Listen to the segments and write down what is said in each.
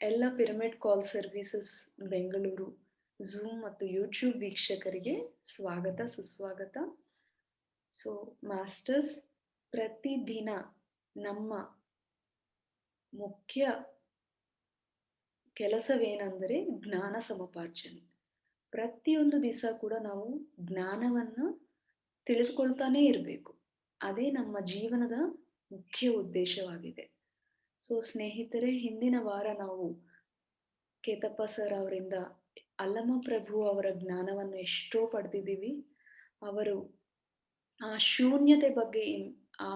ಎಲ್ಲ ಪಿರಮಿಡ್ ಕಾಲ್ services Bengaluru zoom ಮತ್ತು YouTube ವೀಕ್ಷಕರಿಗೆ ಸ್ವಾಗತ ಸುಸ್ವಾಗತ. ಸೊ ಮಾಸ್ಟರ್ಸ್, ಪ್ರತಿದಿನ ನಮ್ಮ ಮುಖ್ಯ ಕೆಲಸವೇನೆಂದರೆ ಜ್ಞಾನ ಸಮಪಾರ್ಜನೆ. ಪ್ರತಿಯೊಂದು ದಿವಸ ಕೂಡ ನಾವು ಜ್ಞಾನವನ್ನು ತಿಳಿದುಕೊಳ್ತಾನೇ ಇರಬೇಕು. ಅದೇ ನಮ್ಮ ಜೀವನದ ಮುಖ್ಯ ಉದ್ದೇಶವಾಗಿದೆ. ಸೊ ಸ್ನೇಹಿತರೆ, ಹಿಂದಿನ ವಾರ ನಾವು ಕೇತಪ್ಪ ಸರ್ ಅವರಿಂದ ಅಲ್ಲಮ ಪ್ರಭು ಅವರ ಜ್ಞಾನವನ್ನು ಎಷ್ಟೋ ಪಡೆದಿದ್ದೀವಿ. ಅವರು ಆ ಶೂನ್ಯತೆ ಬಗ್ಗೆ ಆ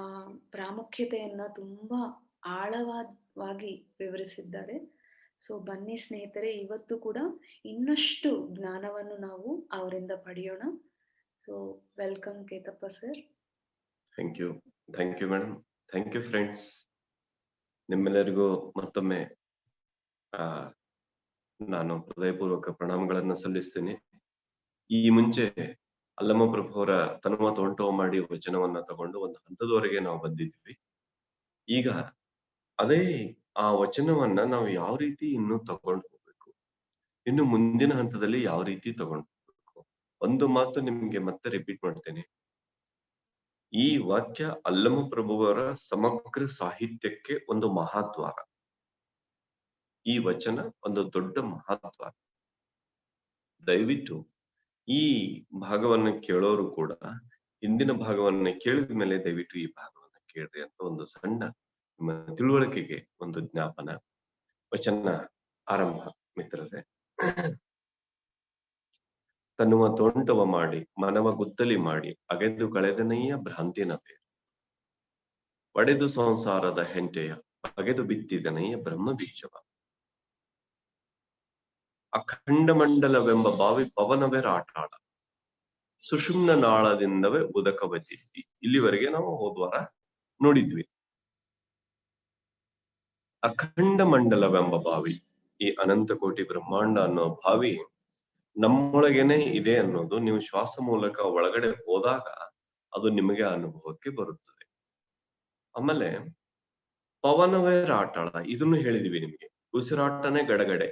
ಪ್ರಾಮುಖ್ಯತೆಯನ್ನು ತುಂಬ ಆಳವಾಗಿ ವಿವರಿಸಿದ್ದಾರೆ. ಸೊ ಬನ್ನಿ ಸ್ನೇಹಿತರೆ, ಇವತ್ತು ಕೂಡ ಇನ್ನಷ್ಟು ಜ್ಞಾನವನ್ನು ನಾವು ಅವರಿಂದ ಪಡೆಯೋಣ. So welcome Kethappa sir. Thank you madam. Thank you friends. ನಿಮ್ಮೆಲ್ಲರಿಗೂ ಮತ್ತೊಮ್ಮೆ ನಾನು ಹೃದಯಪೂರ್ವಕ ಪ್ರಣಾಮಗಳನ್ನು ಸಲ್ಲಿಸ್ತೀನಿ. ಈ ಮುಂಚೆ ಅಲ್ಲಮ ಪ್ರಭು ಅವರ ತನುವ ತೋಂಟೋ ಮಾಡಿ ವಚನವನ್ನ ತಗೊಂಡು ಒಂದು ಹಂತದವರೆಗೆ ನಾವು ಬಂದಿದ್ವಿ. ಈಗ ಅದೇ ಆ ವಚನವನ್ನ ನಾವು ಯಾವ ರೀತಿ ಇನ್ನೂ ತಗೊಂಡು ಹೋಗ್ಬೇಕು, ಇನ್ನು ಮುಂದಿನ ಹಂತದಲ್ಲಿ ಯಾವ ರೀತಿ ತಗೊಂಡು ಹೋಗ್ಬೇಕು, ಒಂದು ಮಾತು ನಿಮ್ಗೆ ಮತ್ತೆ ರಿಪೀಟ್ ಮಾಡ್ತೇನೆ. ಈ ವಾಕ್ಯ ಅಲ್ಲಮ ಪ್ರಭುವರ ಸಮಗ್ರ ಸಾಹಿತ್ಯಕ್ಕೆ ಒಂದು ಮಹಾದ್ವಾರ. ಈ ವಚನ ಒಂದು ದೊಡ್ಡ ಮಹಾದ್ವಾರ. ದಯವಿಟ್ಟು ಈ ಭಾಗವನ್ನ ಕೇಳೋರು ಕೂಡ ಹಿಂದಿನ ಭಾಗವನ್ನ ಕೇಳಿದ ಮೇಲೆ ದಯವಿಟ್ಟು ಈ ಭಾಗವನ್ನ ಕೇಳ್ರಿ ಅಂತ ಒಂದು ಸಣ್ಣ ನಿಮ್ಮ ತಿಳುವಳಿಕೆಗೆ ಒಂದು ಜ್ಞಾಪನ. ವಚನ ಆರಂಭ ಮಿತ್ರರೇ. ತನ್ನುವ ತೋಂಟವ ಮಾಡಿ ಮನವ ಗುದ್ದಲಿ ಮಾಡಿ ಅಗೆದು ಕಳೆದನೆಯ ಭ್ರಾಂತಿನ ಬೇರು, ಒಡೆದು ಸಂಸಾರದ ಹೆಂಟೆಯ ಬಗೆದು ಬಿತ್ತಿದನೆಯ ಬ್ರಹ್ಮ ಬೀಜವ, ಅಖಂಡ ಮಂಡಲವೆಂಬ ಬಾವಿ ಪವನವೇ ರಾಟಾಳ, ಸುಷುಮ್ನ ನಾಳದಿಂದವೇ ಉದಕವತಿದ್ದಿ. ಇಲ್ಲಿವರೆಗೆ ನಾವು ಹೋದ್ವಾರ ನೋಡಿದ್ವಿ. ಅಖಂಡ ಮಂಡಲವೆಂಬ ಬಾವಿ, ಈ ಅನಂತ ಕೋಟಿ ಬ್ರಹ್ಮಾಂಡ ಅನ್ನೋ ಬಾವಿ ನಮ್ಮೊಳಗೇನೆ ಇದೆ ಅನ್ನೋದು ನೀವು ಶ್ವಾಸ ಮೂಲಕ ಒಳಗಡೆ ಹೋದಾಗ ಅದು ನಿಮಗೆ ಅನುಭವಕ್ಕೆ ಬರುತ್ತದೆ. ಆಮೇಲೆ ಪವನವೇ ರಾಟಾಳ, ಇದನ್ನು ಹೇಳಿದೀವಿ ನಿಮ್ಗೆ. ಉಸಿರಾಟನೇ ಗಡಗಡೆ,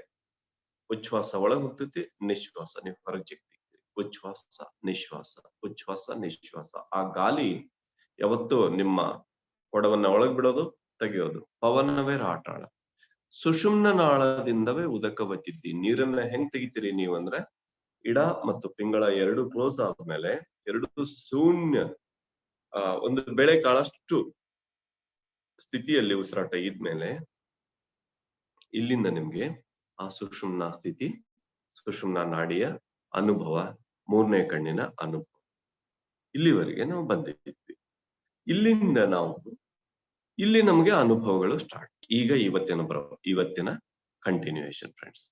ಉಚ್ಛ್ವಾಸ ಒಳಗ್ ಹೋಗ್ತೈತಿ, ನಿಶ್ವಾಸ ನೀವು ಹೊರಗೆ ಸಿಗ್ತೀವಿ. ಉಚ್ಛ್ವಾಸ ನಿಶ್ವಾಸ, ಉಚ್ಛ್ವಾಸ ನಿಶ್ವಾಸ. ಆ ಗಾಲಿ ಯಾವತ್ತು ನಿಮ್ಮ ಕೊಡವನ್ನ ಒಳಗ್ ಬಿಡೋದು, ತೆಗೆಯೋದು. ಪವನವೇ ರಾಟಾಳ, ಸುಷುಮ್ನ ನಾಳದಿಂದವೇ ಉದಕವತ್ತಿದ್ದಿ. ನೀರನ್ನ ಹೆಂಗ್ ತೆಗಿತೀರಿ ನೀವು ಅಂದ್ರೆ, ಇಡ ಮತ್ತು ಪಿಂಗಳ ಎರಡು ಕ್ಲೋಸ್ ಆದ್ಮೇಲೆ ಎರಡು ಶೂನ್ಯ ಒಂದು ಬೆಳೆ ಕಾಳಷ್ಟು ಸ್ಥಿತಿಯಲ್ಲಿ ಉಸಿರಾಟ ಇದ್ಮೇಲೆ ಇಲ್ಲಿಂದ ನಿಮ್ಗೆ ಆ ಸುಷುಮ್ನ ಸ್ಥಿತಿ, ಸುಷುಮ್ನ ನಾಡಿಯ ಅನುಭವ, ಮೂರನೇ ಕಣ್ಣಿನ ಅನುಭವ, ಇಲ್ಲಿವರೆಗೆ ನಾವು ಬಂದಿದ್ವಿ. ಇಲ್ಲಿಂದ ಇಲ್ಲಿ ನಮ್ಗೆ ಅನುಭವಗಳು ಸ್ಟಾರ್ಟ್. ಈಗ ಇವತ್ತಿನ ಕಂಟಿನ್ಯೂಯೇಷನ್ ಫ್ರೆಂಡ್ಸ್.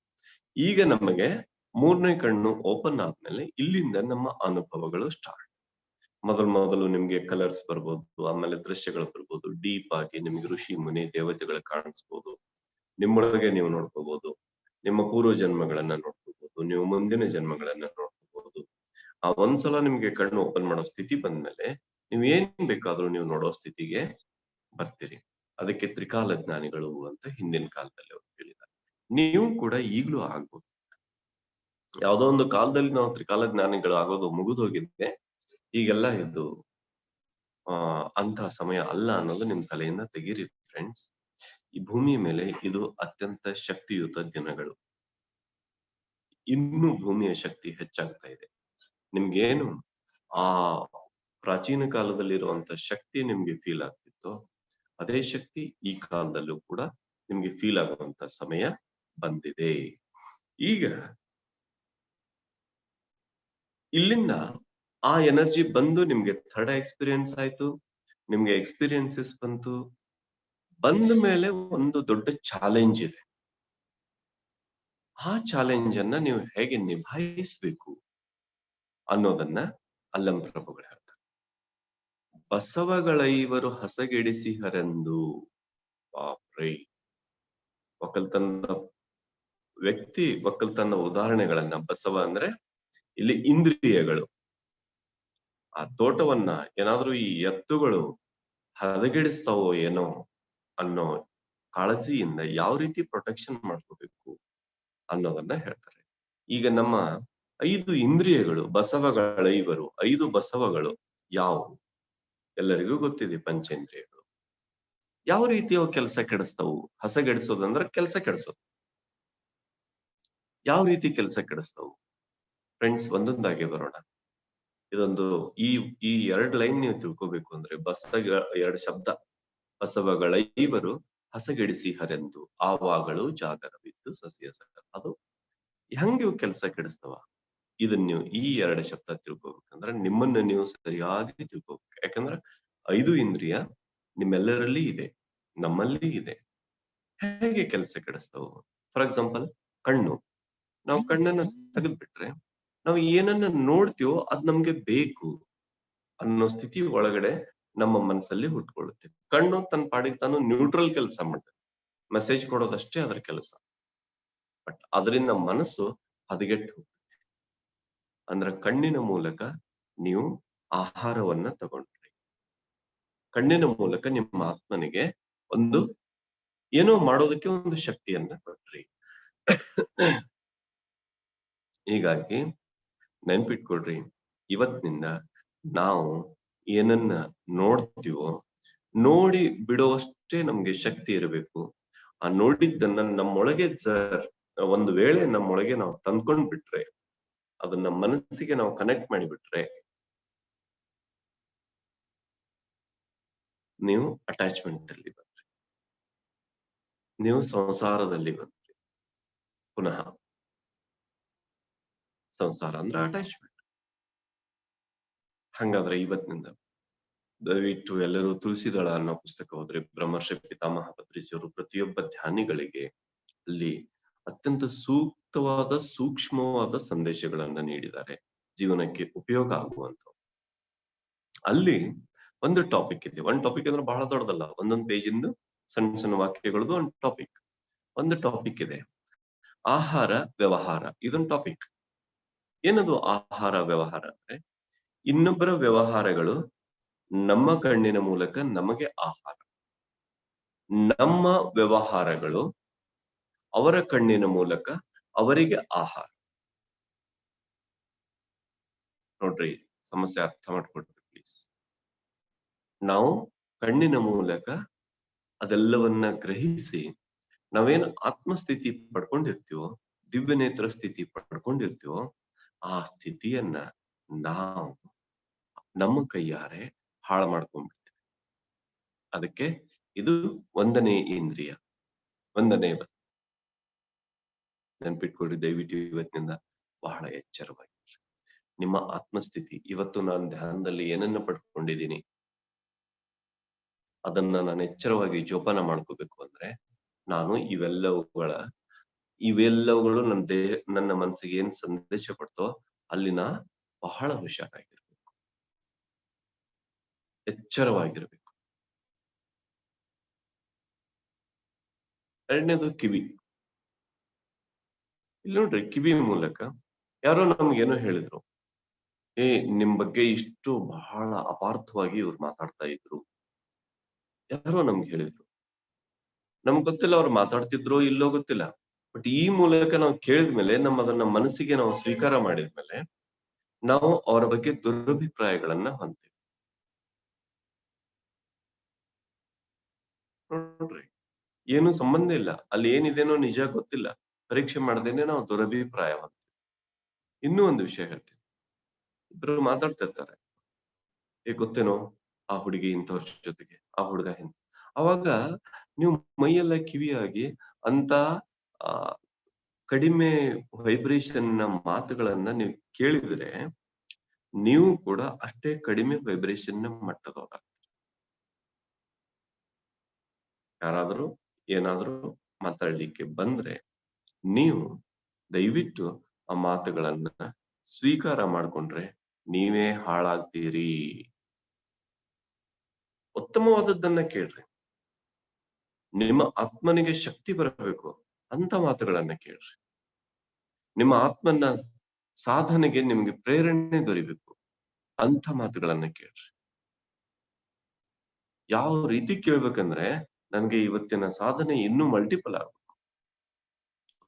ಈಗ ನಮಗೆ ಮೂರನೇ ಕಣ್ಣು ಓಪನ್ ಆದ್ಮೇಲೆ ಇಲ್ಲಿಂದ ನಮ್ಮ ಅನುಭವಗಳು ಸ್ಟಾರ್ಟ್. ಮೊದಲು ನಿಮ್ಗೆ ಕಲರ್ಸ್ ಬರ್ಬೋದು, ಆಮೇಲೆ ದೃಶ್ಯಗಳು ಬರ್ಬೋದು. ಡೀಪ್ ಆಗಿ ನಿಮ್ಗೆ ಋಷಿ ಮುನಿ ದೇವತೆಗಳು ಕಾಣಿಸ್ಬೋದು. ನಿಮ್ಮೊಳಗೆ ನೀವು ನೋಡ್ಕೋಬಹುದು, ನಿಮ್ಮ ಪೂರ್ವ ಜನ್ಮಗಳನ್ನ ನೋಡ್ಕೋಬಹುದು, ನೀವು ಮುಂದಿನ ಜನ್ಮಗಳನ್ನ ನೋಡ್ಕೋಬಹುದು. ಆ ಒಂದ್ಸಲ ನಿಮ್ಗೆ ಕಣ್ಣು ಓಪನ್ ಮಾಡೋ ಸ್ಥಿತಿ ಬಂದ್ಮೇಲೆ ನೀವ್ ಏನ್ ಬೇಕಾದ್ರೂ ನೀವು ನೋಡೋ ಸ್ಥಿತಿಗೆ ಬರ್ತೀರಿ. ಅದಕ್ಕೆ ತ್ರಿಕಾಲ ಜ್ಞಾನಿಗಳು ಅಂತ ಹಿಂದಿನ ಕಾಲದಲ್ಲಿ ಅವ್ರು ಹೇಳಿದ್ದಾರೆ. ನೀವು ಕೂಡ ಈಗ್ಲೂ ಆಗ್ಬೋದು. ಯಾವ್ದೋ ಒಂದು ಕಾಲದಲ್ಲಿ ನಾವು ತ್ರಿಕಾಲ ಜ್ಞಾನಿಗಳು ಆಗೋದು ಮುಗಿದೋಗಿದ್ದೆ. ಈಗೆಲ್ಲ ಇದು ಅಂತ ಸಮಯ ಅಲ್ಲ ಅನ್ನೋದು ನಿಮ್ ತಲೆಯಿಂದ ತೆಗೀರಿ ಫ್ರೆಂಡ್ಸ್. ಈ ಭೂಮಿಯ ಮೇಲೆ ಇದು ಅತ್ಯಂತ ಶಕ್ತಿಯುತ ದಿನಗಳು. ಇನ್ನೂ ಭೂಮಿಯ ಶಕ್ತಿ ಹೆಚ್ಚಾಗ್ತಾ ಇದೆ. ನಿಮ್ಗೇನು ಆ ಪ್ರಾಚೀನ ಕಾಲದಲ್ಲಿರುವಂತ ಶಕ್ತಿ ನಿಮ್ಗೆ ಫೀಲ್ ಆಗ್ತಿತ್ತು, ಅದೇ ಶಕ್ತಿ ಈ ಕಾಲದಲ್ಲೂ ಕೂಡ ನಿಮ್ಗೆ ಫೀಲ್ ಆಗುವಂತ ಸಮಯ ಬಂದಿದೆ. ಈಗ ಇಲ್ಲಿಂದ ಆ ಎನರ್ಜಿ ಬಂದು ನಿಮ್ಗೆ ಥರ್ಡ್ ಎಕ್ಸ್ಪೀರಿಯನ್ಸ್ ಆಯ್ತು, ನಿಮ್ಗೆ ಎಕ್ಸ್ಪೀರಿಯನ್ಸಸ್ ಬಂತು. ಬಂದ ಮೇಲೆ ಒಂದು ದೊಡ್ಡ ಚಾಲೆಂಜ್ ಇದೆ. ಆ ಚಾಲೆಂಜ್ ಅನ್ನ ನೀವು ಹೇಗೆ ನಿಭಾಯಿಸ್ಬೇಕು ಅನ್ನೋದನ್ನ ಅಲ್ಲಂ ಪ್ರಭುಗಳು ಹೇಳ್ತಾರೆ. ಬಸವಗಳೈವರು ಹಸಗೆಡಿಸಿಹರೆಂದು. ಬಾಪ್ರೈ. ಒಕ್ಕಲ್ತನದ ವ್ಯಕ್ತಿ ಒಕ್ಕಲ್ತನದ ಉದಾಹರಣೆಗಳನ್ನ, ಬಸವ ಅಂದ್ರೆ ಇಲ್ಲಿ ಇಂದ್ರಿಯಗಳು, ಆ ತೋಟವನ್ನ ಏನಾದ್ರೂ ಈ ಎತ್ತುಗಳು ಹದಗೆಡಿಸ್ತಾವೋ ಏನೋ ಅನ್ನೋ ಕಾಳಜಿಯಿಂದ ಯಾವ ರೀತಿ ಪ್ರೊಟೆಕ್ಷನ್ ಮಾಡ್ಕೋಬೇಕು ಅನ್ನೋದನ್ನ ಹೇಳ್ತಾರೆ. ಈಗ ನಮ್ಮ 5 ಇಂದ್ರಿಯಗಳು, ಬಸವಗಳೈವರು 5 ಬಸವಗಳು ಯಾವುವು? ಎಲ್ಲರಿಗೂ ಗೊತ್ತಿದೆ, ಪಂಚೇಂದ್ರಿಯಗಳು. ಯಾವ ರೀತಿ ಅವು ಕೆಲಸ ಕೆಡಿಸ್ತಾವು? ಹಸಗೆಡಿಸೋದಂದ್ರೆ ಕೆಲಸ ಕೆಡಿಸೋದು. ಯಾವ ರೀತಿ ಕೆಲಸ ಕೆಡಿಸ್ತಾವು? ಫ್ರೆಂಡ್ಸ್, ಒಂದೊಂದಾಗಿ ಬರೋಣ. ಇದೊಂದು ಈ ಈ 2 ಲೈನ್ ನೀವು ತಿಳ್ಕೋಬೇಕು ಅಂದ್ರೆ, ಬಸವ 2 ಶಬ್ದ. ಬಸವಗಳೈವರು ಹಸಗೆಡಿಸಿ ಹರೆಂದು ಆವಾಗಳು ಜಾಗರವಿದ್ದು ಸಸಿಯ ಸಕ. ಅದು ಹೆಂಗ್ ಇವು ಕೆಲಸ ಕೆಡಿಸ್ತಾವ? ಇದನ್ನ ನೀವು ಈ 2 ಶಬ್ದ ತಿಳ್ಕೊಬೇಕಂದ್ರೆ ನಿಮ್ಮನ್ನ ನೀವು ಸರಿಯಾಗಿ ತಿಳ್ಕೊಬೇಕು. ಯಾಕಂದ್ರೆ 5 ಇಂದ್ರಿಯ ನಿಮ್ಮೆಲ್ಲರಲ್ಲಿ ಇದೆ, ನಮ್ಮಲ್ಲಿ ಇದೆ. ಹೇಗೆ ಕೆಲಸ ಕೆಡಿಸ್ತಾವು? ಫಾರ್ ಎಕ್ಸಾಂಪಲ್, ಕಣ್ಣು. ನಾವು ಕಣ್ಣನ್ನ ತೆಗೆದ್ಬಿಟ್ರೆ ನಾವು ಏನನ್ನ ನೋಡ್ತೀವೋ ಅದ್ ನಮ್ಗೆ ಬೇಕು ಅನ್ನೋ ಸ್ಥಿತಿ ಒಳಗಡೆ ನಮ್ಮ ಮನಸ್ಸಲ್ಲಿ ಹುಟ್ಕೊಳ್ಳುತ್ತೆ. ಕಣ್ಣು ತನ್ನ ಪಾಡಿಗೆ ತಾನು ನ್ಯೂಟ್ರಲ್ ಕೆಲಸ ಮಾಡುತ್ತೆ, ಮೆಸೇಜ್ ಕೊಡೋದಷ್ಟೇ ಅದರ ಕೆಲಸ. ಬಟ್ ಅದರಿಂದ ಮನಸ್ಸು ಹದಗೆಟ್ಟು ಹೋಗುತ್ತೆ. ಅಂದ್ರೆ ಕಣ್ಣಿನ ಮೂಲಕ ನೀವು ಆಹಾರವನ್ನ ತಗೊಂಡ್ರಿ, ಕಣ್ಣಿನ ಮೂಲಕ ನಿಮ್ಮ ಆತ್ಮನಿಗೆ ಒಂದು ಏನೋ ಮಾಡೋದಕ್ಕೆ ಒಂದು ಶಕ್ತಿಯನ್ನ ಕೊಟ್ರಿ. ಹೀಗಾಗಿ ನೆನ್ಪಿಟ್ಕೊಳ್ರಿ, ಇವತ್ತಿನಿಂದ ನಾವು ಏನನ್ನ ನೋಡ್ತೀವೋ ನೋಡಿ ಬಿಡುವಷ್ಟೇ ನಮ್ಗೆ ಶಕ್ತಿ ಇರಬೇಕು. ಆ ನೋಡಿದ್ದನ್ನ ನಮ್ಮೊಳಗೆ ಒಂದು ವೇಳೆ ನಮ್ಮೊಳಗೆ ನಾವು ತಂದ್ಕೊಂಡ್ ಬಿಟ್ರೆ, ಅದನ್ನ ಮನಸ್ಸಿಗೆ ನಾವು ಕನೆಕ್ಟ್ ಮಾಡಿಬಿಟ್ರೆ, ನೀವು ಅಟ್ಯಾಚ್ಮೆಂಟ್ ಅಲ್ಲಿ ಬಂದ್ರಿ, ನೀವು ಸಂಸಾರದಲ್ಲಿ ಬಂದ್ರಿ. ಪುನಃ ಸಂಸಾರ ಅಂದ್ರೆ ಅಟ್ಯಾಚ್ಮೆಂಟ್. ಹಂಗಾದ್ರೆ ಇವತ್ತಿನಿಂದ ದಯವಿಟ್ಟು ಎಲ್ಲರೂ ತುಳಸಿದಳ ಅನ್ನೋ ಪುಸ್ತಕ ಹೋದ್ರೆ, ಬ್ರಹ್ಮರ್ಷಿ ಪಿತಾಮಹ ಪತ್ರಿಸಿಯವರು ಪ್ರತಿಯೊಬ್ಬ ಧ್ಯಾನಿಗಳಿಗೆ ಅಲ್ಲಿ ಅತ್ಯಂತ ಸೂಕ್ತವಾದ ಸೂಕ್ಷ್ಮವಾದ ಸಂದೇಶಗಳನ್ನ ನೀಡಿದ್ದಾರೆ, ಜೀವನಕ್ಕೆ ಉಪಯೋಗ ಆಗುವಂತ. ಅಲ್ಲಿ ಒಂದು ಟಾಪಿಕ್ ಇದೆ. ಒಂದು ಟಾಪಿಕ್ ಅಂದ್ರೆ ಬಹಳ ದೊಡ್ಡದಲ್ಲ, ಒಂದೊಂದು ಪೇಜಿಂದು ಸಣ್ಣ ಸಣ್ಣ ವಾಕ್ಯಗಳದ್ದು ಒಂದು ಟಾಪಿಕ್. ಒಂದು ಟಾಪಿಕ್ ಇದೆ, ಆಹಾರ ವ್ಯವಹಾರ. ಇದೊಂದು ಟಾಪಿಕ್. ಏನದು ಆಹಾರ ವ್ಯವಹಾರ ಅಂದ್ರೆ, ಇನ್ನೊಬ್ಬರ ವ್ಯವಹಾರಗಳು ನಮ್ಮ ಕಣ್ಣಿನ ಮೂಲಕ ನಮಗೆ ಆಹಾರ, ನಮ್ಮ ವ್ಯವಹಾರಗಳು ಅವರ ಕಣ್ಣಿನ ಮೂಲಕ ಅವರಿಗೆ ಆಹಾರ. ನೋಡ್ರಿ, ಸಮಸ್ಯೆ ಅರ್ಥ ಮಾಡ್ಕೊಡ್ರಿ ಪ್ಲೀಸ್. ನಾವು ಕಣ್ಣಿನ ಮೂಲಕ ಅದೆಲ್ಲವನ್ನ ಗ್ರಹಿಸಿ ನಾವೇನು ಆತ್ಮಸ್ಥಿತಿ ಪಡ್ಕೊಂಡಿರ್ತೀವೋ, ದಿವ್ಯ ನೇತ್ರ ಸ್ಥಿತಿ ಪಡ್ಕೊಂಡಿರ್ತೀವೋ, ಆ ಸ್ಥಿತಿಯನ್ನ ನಾವು ನಮ್ಮ ಕೈಯಾರೆ ಹಾಳು ಮಾಡ್ಕೊಂಡ್ಬಿಡ್ತೀವಿ. ಅದಕ್ಕೆ ಇದು 1ನೇ ಇಂದ್ರಿಯ, 1ನೇ ಬಸ್. ನೆನ್ಪಿಟ್ಕೊಳ್ರಿ, ದಯವಿಟ್ಟು ಇವತ್ತಿನಿಂದ ಬಹಳ ಎಚ್ಚರವಾಗಿರ್ರಿ. ನಿಮ್ಮ ಆತ್ಮಸ್ಥಿತಿ, ಇವತ್ತು ನಾನು ಧ್ಯಾನದಲ್ಲಿ ಏನನ್ನ ಪಡ್ಕೊಂಡಿದ್ದೀನಿ ಅದನ್ನ ನಾನು ಎಚ್ಚರವಾಗಿ ಜೋಪಾನ ಮಾಡ್ಕೋಬೇಕು ಅಂದ್ರೆ, ನಾನು ಇವೆಲ್ಲವುಗಳು ನನ್ನ ಮನಸ್ಸಿಗೆ ಏನ್ ಸಂದೇಶ ಕೊಡ್ತೋ ಅಲ್ಲಿ ನಾ ಬಹಳ ಹುಷಾರಾಗಿರ್ಬೇಕು, ಎಚ್ಚರವಾಗಿರ್ಬೇಕು. 2ನೇದು ಕಿವಿ. ಇಲ್ಲಿ ನೋಡ್ರಿ, ಕಿವಿ ಮೂಲಕ ಯಾರೋ ನಮ್ಗೇನೋ ಹೇಳಿದ್ರು, ನಿಮ್ ಬಗ್ಗೆ ಇಷ್ಟು ಬಹಳ ಅಪಾರ್ಥವಾಗಿ ಇವ್ರು ಮಾತಾಡ್ತಾ ಇದ್ರು. ಯಾರೋ ನಮ್ಗೆ ಹೇಳಿದ್ರು, ನಮ್ಗ್ ಗೊತ್ತಿಲ್ಲ ಅವ್ರು ಮಾತಾಡ್ತಿದ್ರೋ ಇಲ್ಲೋ ಗೊತ್ತಿಲ್ಲ. ಬಟ್ ಈ ಮೂಲಕ ನಾವು ಕೇಳಿದ್ಮೇಲೆ, ಅದನ್ನ ಮನಸ್ಸಿಗೆ ನಾವು ಸ್ವೀಕಾರ ಮಾಡಿದ್ಮೇಲೆ, ನಾವು ಅವರ ಬಗ್ಗೆ ದುರಭಿಪ್ರಾಯಗಳನ್ನ ಹೊಂದ್ತೀವಿ. ನೋಡ್ರಿ, ಏನು ಸಂಬಂಧ ಇಲ್ಲ, ಅಲ್ಲಿ ಏನಿದೇನೋ ನಿಜ ಗೊತ್ತಿಲ್ಲ, ಪರೀಕ್ಷೆ ಮಾಡದೇನೆ ನಾವು ದುರಭಿಪ್ರಾಯ ಹೊಂದ್ತೀವಿ. ಇನ್ನೂ ಒಂದು ವಿಷಯ ಹೇಳ್ತೀನಿ. ಇಬ್ರು ಮಾತಾಡ್ತಿರ್ತಾರೆ, ಗೊತ್ತೇನೋ ಆ ಹುಡುಗಿ ಇಂಥವ್ರ ಜೊತೆಗೆ, ಆ ಹುಡುಗ ಹಿಂದ. ಅವಾಗ ನೀವು ಮೈಯೆಲ್ಲ ಕಿವಿಯಾಗಿ ಅಂತ ಆ ಕಡಿಮೆ ವೈಬ್ರೇಷನ್ ನ ಮಾತುಗಳನ್ನ ನೀವು ಕೇಳಿದ್ರೆ, ನೀವು ಕೂಡ ಅಷ್ಟೇ ಕಡಿಮೆ ವೈಬ್ರೇಷನ್ ನ ಮಟ್ಟದವರ. ಯಾರಾದ್ರೂ ಏನಾದ್ರೂ ಮಾತಾಡ್ಲಿಕ್ಕೆ ಬಂದ್ರೆ ನೀವು ದಯವಿಟ್ಟು ಆ ಮಾತುಗಳನ್ನ ಸ್ವೀಕಾರ ಮಾಡ್ಕೊಂಡ್ರೆ ನೀವೇ ಹಾಳಾಗ್ತೀರಿ. ಉತ್ತಮವಾದದ್ದನ್ನ ಕೇಳ್ರಿ. ನಿಮ್ಮ ಆತ್ಮನಿಗೆ ಶಕ್ತಿ ಬರಬೇಕು ಅಂತ ಮಾತುಗಳನ್ನ ಕೇಳ್ರಿ. ನಿಮ್ಮ ಆತ್ಮನ ಸಾಧನೆಗೆ ನಿಮ್ಗೆ ಪ್ರೇರಣೆ ದೊರಿಬೇಕು ಅಂತ ಮಾತುಗಳನ್ನ ಕೇಳ್ರಿ. ಯಾವ ರೀತಿ ಕೇಳ್ಬೇಕಂದ್ರೆ, ನನಗೆ ಇವತ್ತಿನ ಸಾಧನೆ ಇನ್ನೂ ಮಲ್ಟಿಪಲ್ ಆಗಬೇಕು,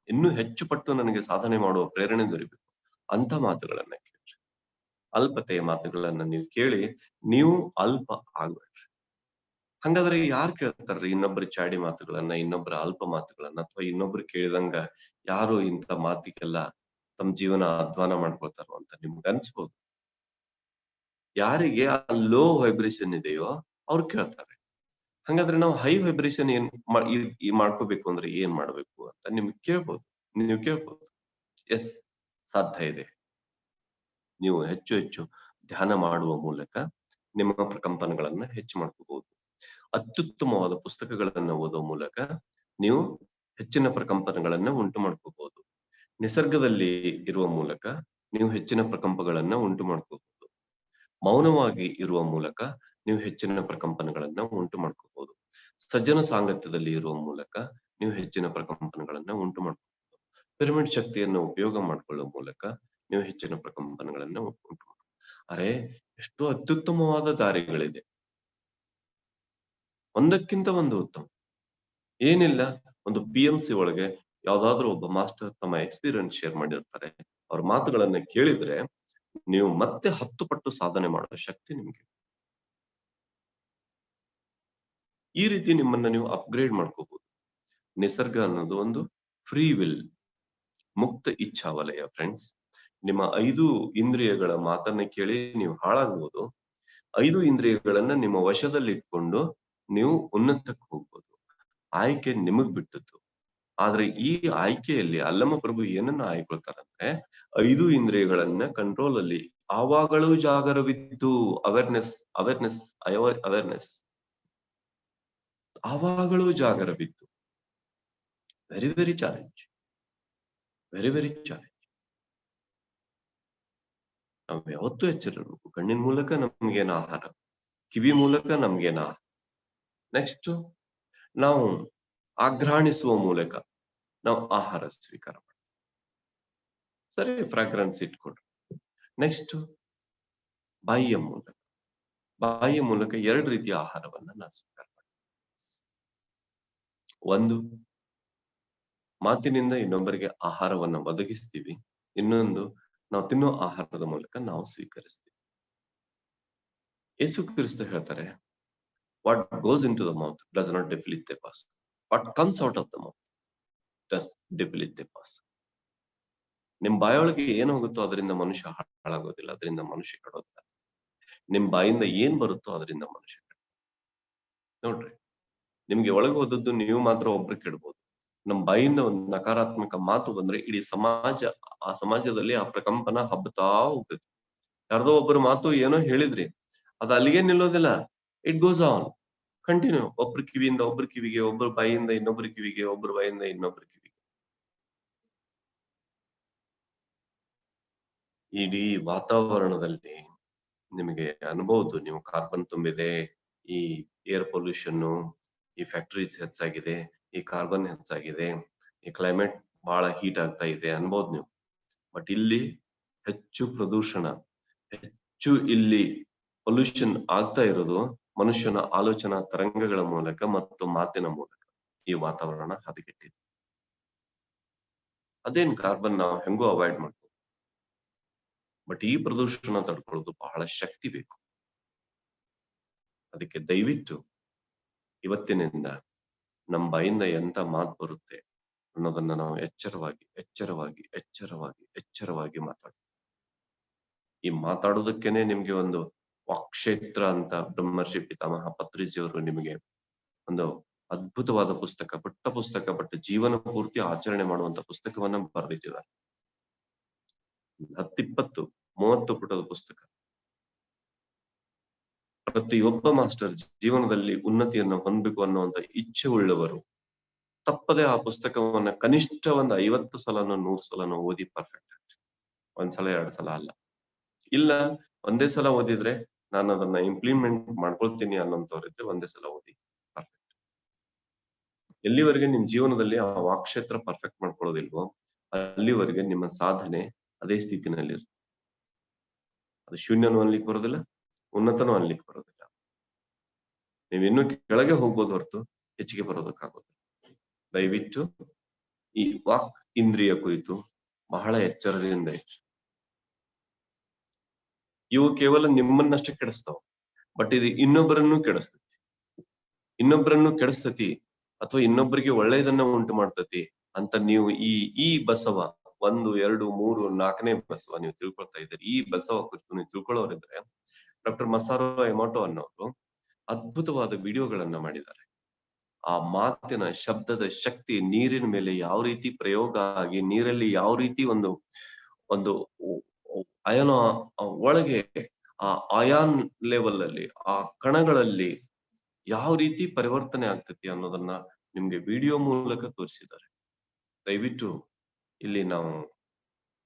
ಇನ್ನೂ ಹೆಚ್ಚು ಪಟ್ಟು ನನಗೆ ಸಾಧನೆ ಮಾಡುವ ಪ್ರೇರಣೆ ದೊರೆಯಬೇಕು ಅಂತ ಮಾತುಗಳನ್ನ ಕೇಳ್ರಿ. ಅಲ್ಪತೆಯ ಮಾತುಗಳನ್ನ ನೀವು ಕೇಳಿ ನೀವು ಅಲ್ಪ ಆಗ್ಬೇಡ್ರಿ. ಹಂಗಾದ್ರೆ ಯಾರು ಕೇಳ್ತಾರ್ರಿ ಇನ್ನೊಬ್ರ ಚಾಡಿ ಮಾತುಗಳನ್ನ, ಇನ್ನೊಬ್ರ ಅಲ್ಪ ಮಾತುಗಳನ್ನ, ಅಥವಾ ಇನ್ನೊಬ್ರು ಕೇಳಿದಂಗ ಯಾರು ಇಂಥ ಮಾತಿಗೆಲ್ಲ ತಮ್ಮ ಜೀವನ ಅಧ್ವಾನ ಮಾಡ್ಕೊಳ್ತಾರೋ ಅಂತ ನಿಮ್ಗೆ ಅನ್ಸ್ಬೋದು. ಯಾರಿಗೆ ಆ ಲೋ ವೈಬ್ರೇಷನ್ ಇದೆಯೋ ಅವ್ರು ಕೇಳ್ತಾರೆ. ಹಂಗಾದ್ರೆ ನಾವು ಹೈ ವೈಬ್ರೇಷನ್ ಮಾಡ್ಕೋಬೇಕು ಅಂದ್ರೆ ಏನ್ ಮಾಡ್ಬೇಕು ಅಂತ ನಿಮ್ಗೆ ಕೇಳ್ಬೋದು, ನೀವು ಕೇಳ್ಬೋದು. ಎಸ್, ಸಾಧ್ಯ ಇದೆ. ನೀವು ಹೆಚ್ಚು ಹೆಚ್ಚು ಧ್ಯಾನ ಮಾಡುವ ಮೂಲಕ ನಿಮ್ಮ ಪ್ರಕಂಪನಗಳನ್ನ ಹೆಚ್ಚು ಮಾಡ್ಕೋಬಹುದು. ಅತ್ಯುತ್ತಮವಾದ ಪುಸ್ತಕಗಳನ್ನ ಓದುವ ಮೂಲಕ ನೀವು ಹೆಚ್ಚಿನ ಪ್ರಕಂಪನಗಳನ್ನ ಉಂಟು ಮಾಡ್ಕೋಬಹುದು. ನಿಸರ್ಗದಲ್ಲಿ ಇರುವ ಮೂಲಕ ನೀವು ಹೆಚ್ಚಿನ ಪ್ರಕಂಪಗಳನ್ನ ಉಂಟು ಮಾಡ್ಕೋಬಹುದು. ಮೌನವಾಗಿ ಇರುವ ಮೂಲಕ ನೀವು ಹೆಚ್ಚಿನ ಪ್ರಕಂಪನಗಳನ್ನ ಉಂಟು ಮಾಡ್ಕೋಬಹುದು. ಸಜ್ಜನ ಸಾಂಗತ್ಯದಲ್ಲಿ ಇರುವ ಮೂಲಕ ನೀವು ಹೆಚ್ಚಿನ ಪ್ರಕಂಪನಗಳನ್ನ ಉಂಟು ಮಾಡ್ಕೋಬಹುದು. ಪಿರಮಿಡ್ ಶಕ್ತಿಯನ್ನು ಉಪಯೋಗ ಮಾಡಿಕೊಳ್ಳುವ ಮೂಲಕ ನೀವು ಹೆಚ್ಚಿನ ಪ್ರಕಂಪನಗಳನ್ನ ಉಂಟು ಮಾಡ್ಕೋಬಹುದು. ಅರೆ, ಎಷ್ಟೋ ಅತ್ಯುತ್ತಮವಾದ ದಾರಿಗಳಿದೆ, ಒಂದಕ್ಕಿಂತ ಒಂದು ಉತ್ತಮ. ಏನಿಲ್ಲ, ಒಂದು PMC ಒಳಗೆ ಯಾವ್ದಾದ್ರು ಒಬ್ಬ ಮಾಸ್ಟರ್ ತಮ್ಮ ಎಕ್ಸ್ಪೀರಿಯನ್ಸ್ ಶೇರ್ ಮಾಡಿರ್ತಾರೆ. ಅವ್ರ ಮಾತುಗಳನ್ನ ಕೇಳಿದ್ರೆ ನೀವು ಮತ್ತೆ 10 ಪಟ್ಟು ಸಾಧನೆ ಮಾಡುವ ಶಕ್ತಿ ನಿಮ್ಗೆ. ಈ ರೀತಿ ನಿಮ್ಮನ್ನ ನೀವು ಅಪ್ಗ್ರೇಡ್ ಮಾಡ್ಕೋಬಹುದು. ನಿಸರ್ಗ ಅನ್ನೋದು ಒಂದು ಫ್ರೀ ವಿಲ್, ಮುಕ್ತ ಇಚ್ಛಾವಲಯ ಫ್ರೆಂಡ್ಸ್. ನಿಮ್ಮ 5 ಇಂದ್ರಿಯಗಳ ಮಾತನ್ನ ಕೇಳಿ ನೀವು ಹಾಳಾಗ್ಬೋದು. 5 ಇಂದ್ರಿಯಗಳನ್ನ ನಿಮ್ಮ ವಶದಲ್ಲಿ ಇಟ್ಕೊಂಡು ನೀವು ಉನ್ನತಕ್ಕೆ ಹೋಗ್ಬೋದು. ಆಯ್ಕೆ ನಿಮಗ್ ಬಿಟ್ಟದ್ದು. ಆದ್ರೆ ಈ ಆಯ್ಕೆಯಲ್ಲಿ ಅಲ್ಲಮ ಪ್ರಭು ಏನನ್ನ ಆಯ್ಕೊಳ್ತಾರಂದ್ರೆ 5 ಇಂದ್ರಿಯಗಳನ್ನ ಕಂಟ್ರೋಲ್ ಅಲ್ಲಿ ಆವಾಗಲೂ ಜಾಗರವಿದ್ದು, ಅವೇರ್ನೆಸ್ ಅವೇರ್ನೆಸ್ ಅವೇರ್ನೆಸ್ ಆವಾಗಲೂ ಜಾಗರವಿದ್ದು. Very very challenge, very very challenge. ನಾವು ಯಾವತ್ತೂ ಎಚ್ಚರಿರ್ಬೇಕು. ಕಣ್ಣಿನ ಮೂಲಕ ನಮ್ಗೇನ ಆಹಾರ, ಕಿವಿ ಮೂಲಕ ನಮ್ಗೇನ ಆಹಾರ. ನೆಕ್ಸ್ಟ್, ನಾವು ಆಘ್ರಾಣಿಸುವ ಮೂಲಕ ನಾವು ಆಹಾರ ಸ್ವೀಕಾರ ಮಾಡ್ತೀವಿ. ಸರಿ, ಫ್ರಾಗ್ರೆನ್ಸ್ ಇಟ್ಕೊಡ್ರಿ. ನೆಕ್ಸ್ಟ್, ಬಾಯಿಯ ಮೂಲಕ, ಬಾಯಿಯ ಮೂಲಕ 2 ರೀತಿಯ ಆಹಾರವನ್ನ ನಾವು ಸ್ವೀಕಾರ ಮಾಡ್ತೀವಿ. ಒಂದು, ಮಾತಿನಿಂದ ಇನ್ನೊಬ್ಬರಿಗೆ ಆಹಾರವನ್ನ ಒದಗಿಸ್ತೀವಿ. ಇನ್ನೊಂದು, ನಾವು ತಿನ್ನೋ ಆಹಾರದ ಮೂಲಕ ನಾವು ಸ್ವೀಕರಿಸ್ತೀವಿ. ಯೇಸು ಕ್ರಿಸ್ತ ಹೇಳ್ತಾರೆ, what goes into the mouth does not defile the pass, what comes out of the mouth does defile the pass. ನಿಮ್ ಬಾಯೊಳಗೆ ಏನು ಹೋಗುತ್ತೋ ಅದರಿಂದ ಮನುಷ್ಯ ಹಾಳಾಗೋದಿಲ್ಲ, ಅದರಿಂದ ಮನುಷ್ಯ ಕೆಡೋದಿಲ್ಲ. ನಿಮ್ ಬಾಯಿಂದ ಏನ್ ಬರುತ್ತೋ ಅದರಿಂದ ಮನುಷ್ಯ ನೋಡ್ರಿ, ನಿಮ್ಗೆ ಒಳಗೆ ಹೋದದ್ದು ನೀವು ಮಾತ್ರ ಒಬ್ರು ಕೆಡ್ಬೋದು. ನಮ್ ಬಾಯಿಂದ ಒಂದು ನಕಾರಾತ್ಮಕ ಮಾತು ಬಂದ್ರೆ ಇಡೀ ಸಮಾಜ, ಆ ಸಮಾಜದಲ್ಲಿ ಆ ಪ್ರಕಂಪನ ಹಬ್ಬತಾ ಹೋಗ್ತದೆ. ಯಾರ್ದೋ ಒಬ್ಬರು ಮಾತು ಏನೋ ಹೇಳಿದ್ರಿ, ಅದು ಅಲ್ಲಿಗೆ ನಿಲ್ಲೋದಿಲ್ಲ. It goes on, continue. ಒಬ್ರ ಕಿವಿಯಿಂದ ಒಬ್ರ ಕಿವಿಗೆ, ಒಬ್ಬರ ಬಾಯಿಂದ ಇನ್ನೊಬ್ರ ಕಿವಿಗೆ, ಒಬ್ಬರ ಬಾಯಿಂದ ಇನ್ನೊಬ್ರ ಕಿವಿಗೆ. ಇಡೀ ವಾತಾವರಣದಲ್ಲಿ ನಿಮಗೆ ಅನ್ಬಹುದು, ನೀವು ಕಾರ್ಬನ್ ತುಂಬಿದೆ, ಈ ಏರ್ ಪೊಲ್ಯೂಷನ್, ಈ ಫ್ಯಾಕ್ಟರೀಸ್ ಹೆಚ್ಚಾಗಿದೆ, ಈ ಕಾರ್ಬನ್ ಹೆಚ್ಚಾಗಿದೆ, ಈ ಕ್ಲೈಮೇಟ್ ಬಹಳ ಹೀಟ್ ಆಗ್ತಾ ಇದೆ ಅನ್ಬೋದು ನೀವು. ಬಟ್ ಇಲ್ಲಿ ಹೆಚ್ಚು ಪ್ರದೂಷಣ, ಹೆಚ್ಚು ಇಲ್ಲಿ ಪೊಲ್ಯೂಷನ್ ಆಗ್ತಾ ಇರೋದು ಮನುಷ್ಯನ ಆಲೋಚನಾ ತರಂಗಗಳ ಮೂಲಕ ಮತ್ತು ಮಾತಿನ ಮೂಲಕ ಈ ವಾತಾವರಣ ಹದಗೆಟ್ಟಿದೆ. ಅದೇನ್ ಕಾರ್ಬನ್ ನಾವು ಹೆಂಗೋ ಅವಾಯ್ಡ್ ಮಾಡ್ತೀವಿ, ಬಟ್ ಈ ಪ್ರದೂಷಣ ತಡ್ಕೊಳ್ಳೋದು ಬಹಳ ಶಕ್ತಿ ಬೇಕು. ಅದಕ್ಕೆ ದಯವಿಟ್ಟು ಇವತ್ತಿನಿಂದ ನಮ್ಮ ಬಾಯಿಂದ ಎಂತ ಮಾತು ಬರುತ್ತೆ ಅನ್ನೋದನ್ನ ನಾವು ಎಚ್ಚರವಾಗಿ ಎಚ್ಚರವಾಗಿ ಎಚ್ಚರವಾಗಿ ಎಚ್ಚರವಾಗಿ ಮಾತಾಡ್ತೀವಿ. ಈ ಮಾತಾಡೋದಕ್ಕೇನೆ ನಿಮ್ಗೆ ಒಂದು ವಾಕ್ಕ್ಷೇತ್ರ ಅಂತ ಬ್ರಹ್ಮರ್ಷಿ ಪಿತಾಮಹ ಪತ್ರಿಜಿಯವರು ನಿಮಗೆ ಒಂದು ಅದ್ಭುತವಾದ ಪುಸ್ತಕ, ಪುಟ್ಟ ಪುಸ್ತಕ, ಬಟ್ ಜೀವನ ಪೂರ್ತಿ ಆಚರಣೆ ಮಾಡುವಂತ ಪುಸ್ತಕವನ್ನ ಬರೆದಿಟ್ಟಿದ್ದಾರೆ. 10, 20, 30 ಪುಟದ ಪುಸ್ತಕ. ಪ್ರತಿಯೊಬ್ಬ ಮಾಸ್ಟರ್ ಜೀವನದಲ್ಲಿ ಉನ್ನತಿಯನ್ನು ಹೊಂದಬೇಕು ಅನ್ನುವಂತ ಇಚ್ಛೆ ಉಳ್ಳವರು ತಪ್ಪದೆ ಆ ಪುಸ್ತಕವನ್ನ ಕನಿಷ್ಠ ಒಂದು 50 ಸಲನೋ 100 ಸಲನೋ ಓದಿ ಪರ್ಫೆಕ್ಟ್ ಆಗ್ತದೆ. ಒಂದ್ಸಲ 2 ಸಲ ಅಲ್ಲ. ಇಲ್ಲ ಒಂದೇ ಸಲ ಓದಿದ್ರೆ ನಾನು ಅದನ್ನ ಇಂಪ್ಲಿಮೆಂಟ್ ಮಾಡ್ಕೊಳ್ತೀನಿ ಅನ್ನೋಂಥವ್ರಿದ್ರೆ ಒಂದೇ ಸಲ ಓದಿ ಪರ್ಫೆಕ್ಟ್. ಎಲ್ಲಿವರೆಗೆ ನಿಮ್ ಜೀವನದಲ್ಲಿ ಆ ವಾಕ್ಕ್ಷೇತ್ರ ಪರ್ಫೆಕ್ಟ್ ಮಾಡ್ಕೊಳ್ಳೋದಿಲ್ವೋ ಅಲ್ಲಿವರೆಗೆ ನಿಮ್ಮ ಸಾಧನೆ ಅದೇ ಸ್ಥಿತಿನಲ್ಲಿ ಇರುತ್ತೆ. ಅದು ಶೂನ್ಯನೂ ಅನ್ಲಿಕ್ಕೆ ಬರೋದಿಲ್ಲ, ಉನ್ನತನೂ ಅನ್ಲಿಕ್ಕೆ ಬರೋದಿಲ್ಲ. ನೀವಿನ್ನೂ ಕೆಳಗೆ ಹೋಗ್ಬೋದು ಹೊರತು ಹೆಚ್ಚಿಗೆ ಬರೋದಕ್ಕಾಗುತ್ತೆ. ದಯವಿಟ್ಟು ಈ ವಾಕ್ ಇಂದ್ರಿಯ ಕುರಿತು ಬಹಳ ಎಚ್ಚರದಿಂದ ಇರಿ. ಇವು ಕೇವಲ ನಿಮ್ಮನ್ನಷ್ಟೇ ಕೆಡಿಸ್ತಾವ, ಬಟ್ ಇದು ಇನ್ನೊಬ್ಬರನ್ನು ಕೆಡಿಸ್ತತಿ, ಅಥವಾ ಇನ್ನೊಬ್ಬರಿಗೆ ಒಳ್ಳೆಯದನ್ನ ಉಂಟು ಮಾಡ್ತತಿ ಅಂತ ನೀವು ಈ ಬಸವ 1, 2, 3, 4ನೇ ಬಸವ ನೀವು ತಿಳ್ಕೊಳ್ತಾ ಇದ್ದೀರಿ. ಈ ಬಸವ ಕುರಿತು ನೀವು ತಿಳ್ಕೊಳ್ಳೋರಿದ್ರೆ ಡಾಕ್ಟರ್ ಮಸಾರೋ ಎಮೋಟೋ ಅನ್ನೋರು ಅದ್ಭುತವಾದ ವಿಡಿಯೋಗಳನ್ನ ಮಾಡಿದ್ದಾರೆ. ಆ ಮಾತಿನ ಶಬ್ದದ ಶಕ್ತಿ ನೀರಿನ ಮೇಲೆ ಯಾವ ರೀತಿ ಪ್ರಯೋಗ ಆಗಿ ನೀರಲ್ಲಿ ಯಾವ ರೀತಿ ಒಂದು ಒಂದು ಅಯನ ಒಳಗೆ ಆ ಅಯಾನ್ ಲೆವೆಲ್ ಅಲ್ಲಿ ಆ ಕಣಗಳಲ್ಲಿ ಯಾವ ರೀತಿ ಪರಿವರ್ತನೆ ಆಗ್ತತಿ ಅನ್ನೋದನ್ನ ನಿಮ್ಗೆ ವಿಡಿಯೋ ಮೂಲಕ ತೋರಿಸಿದ್ದಾರೆ. ದಯವಿಟ್ಟು ಇಲ್ಲಿ ನಾವು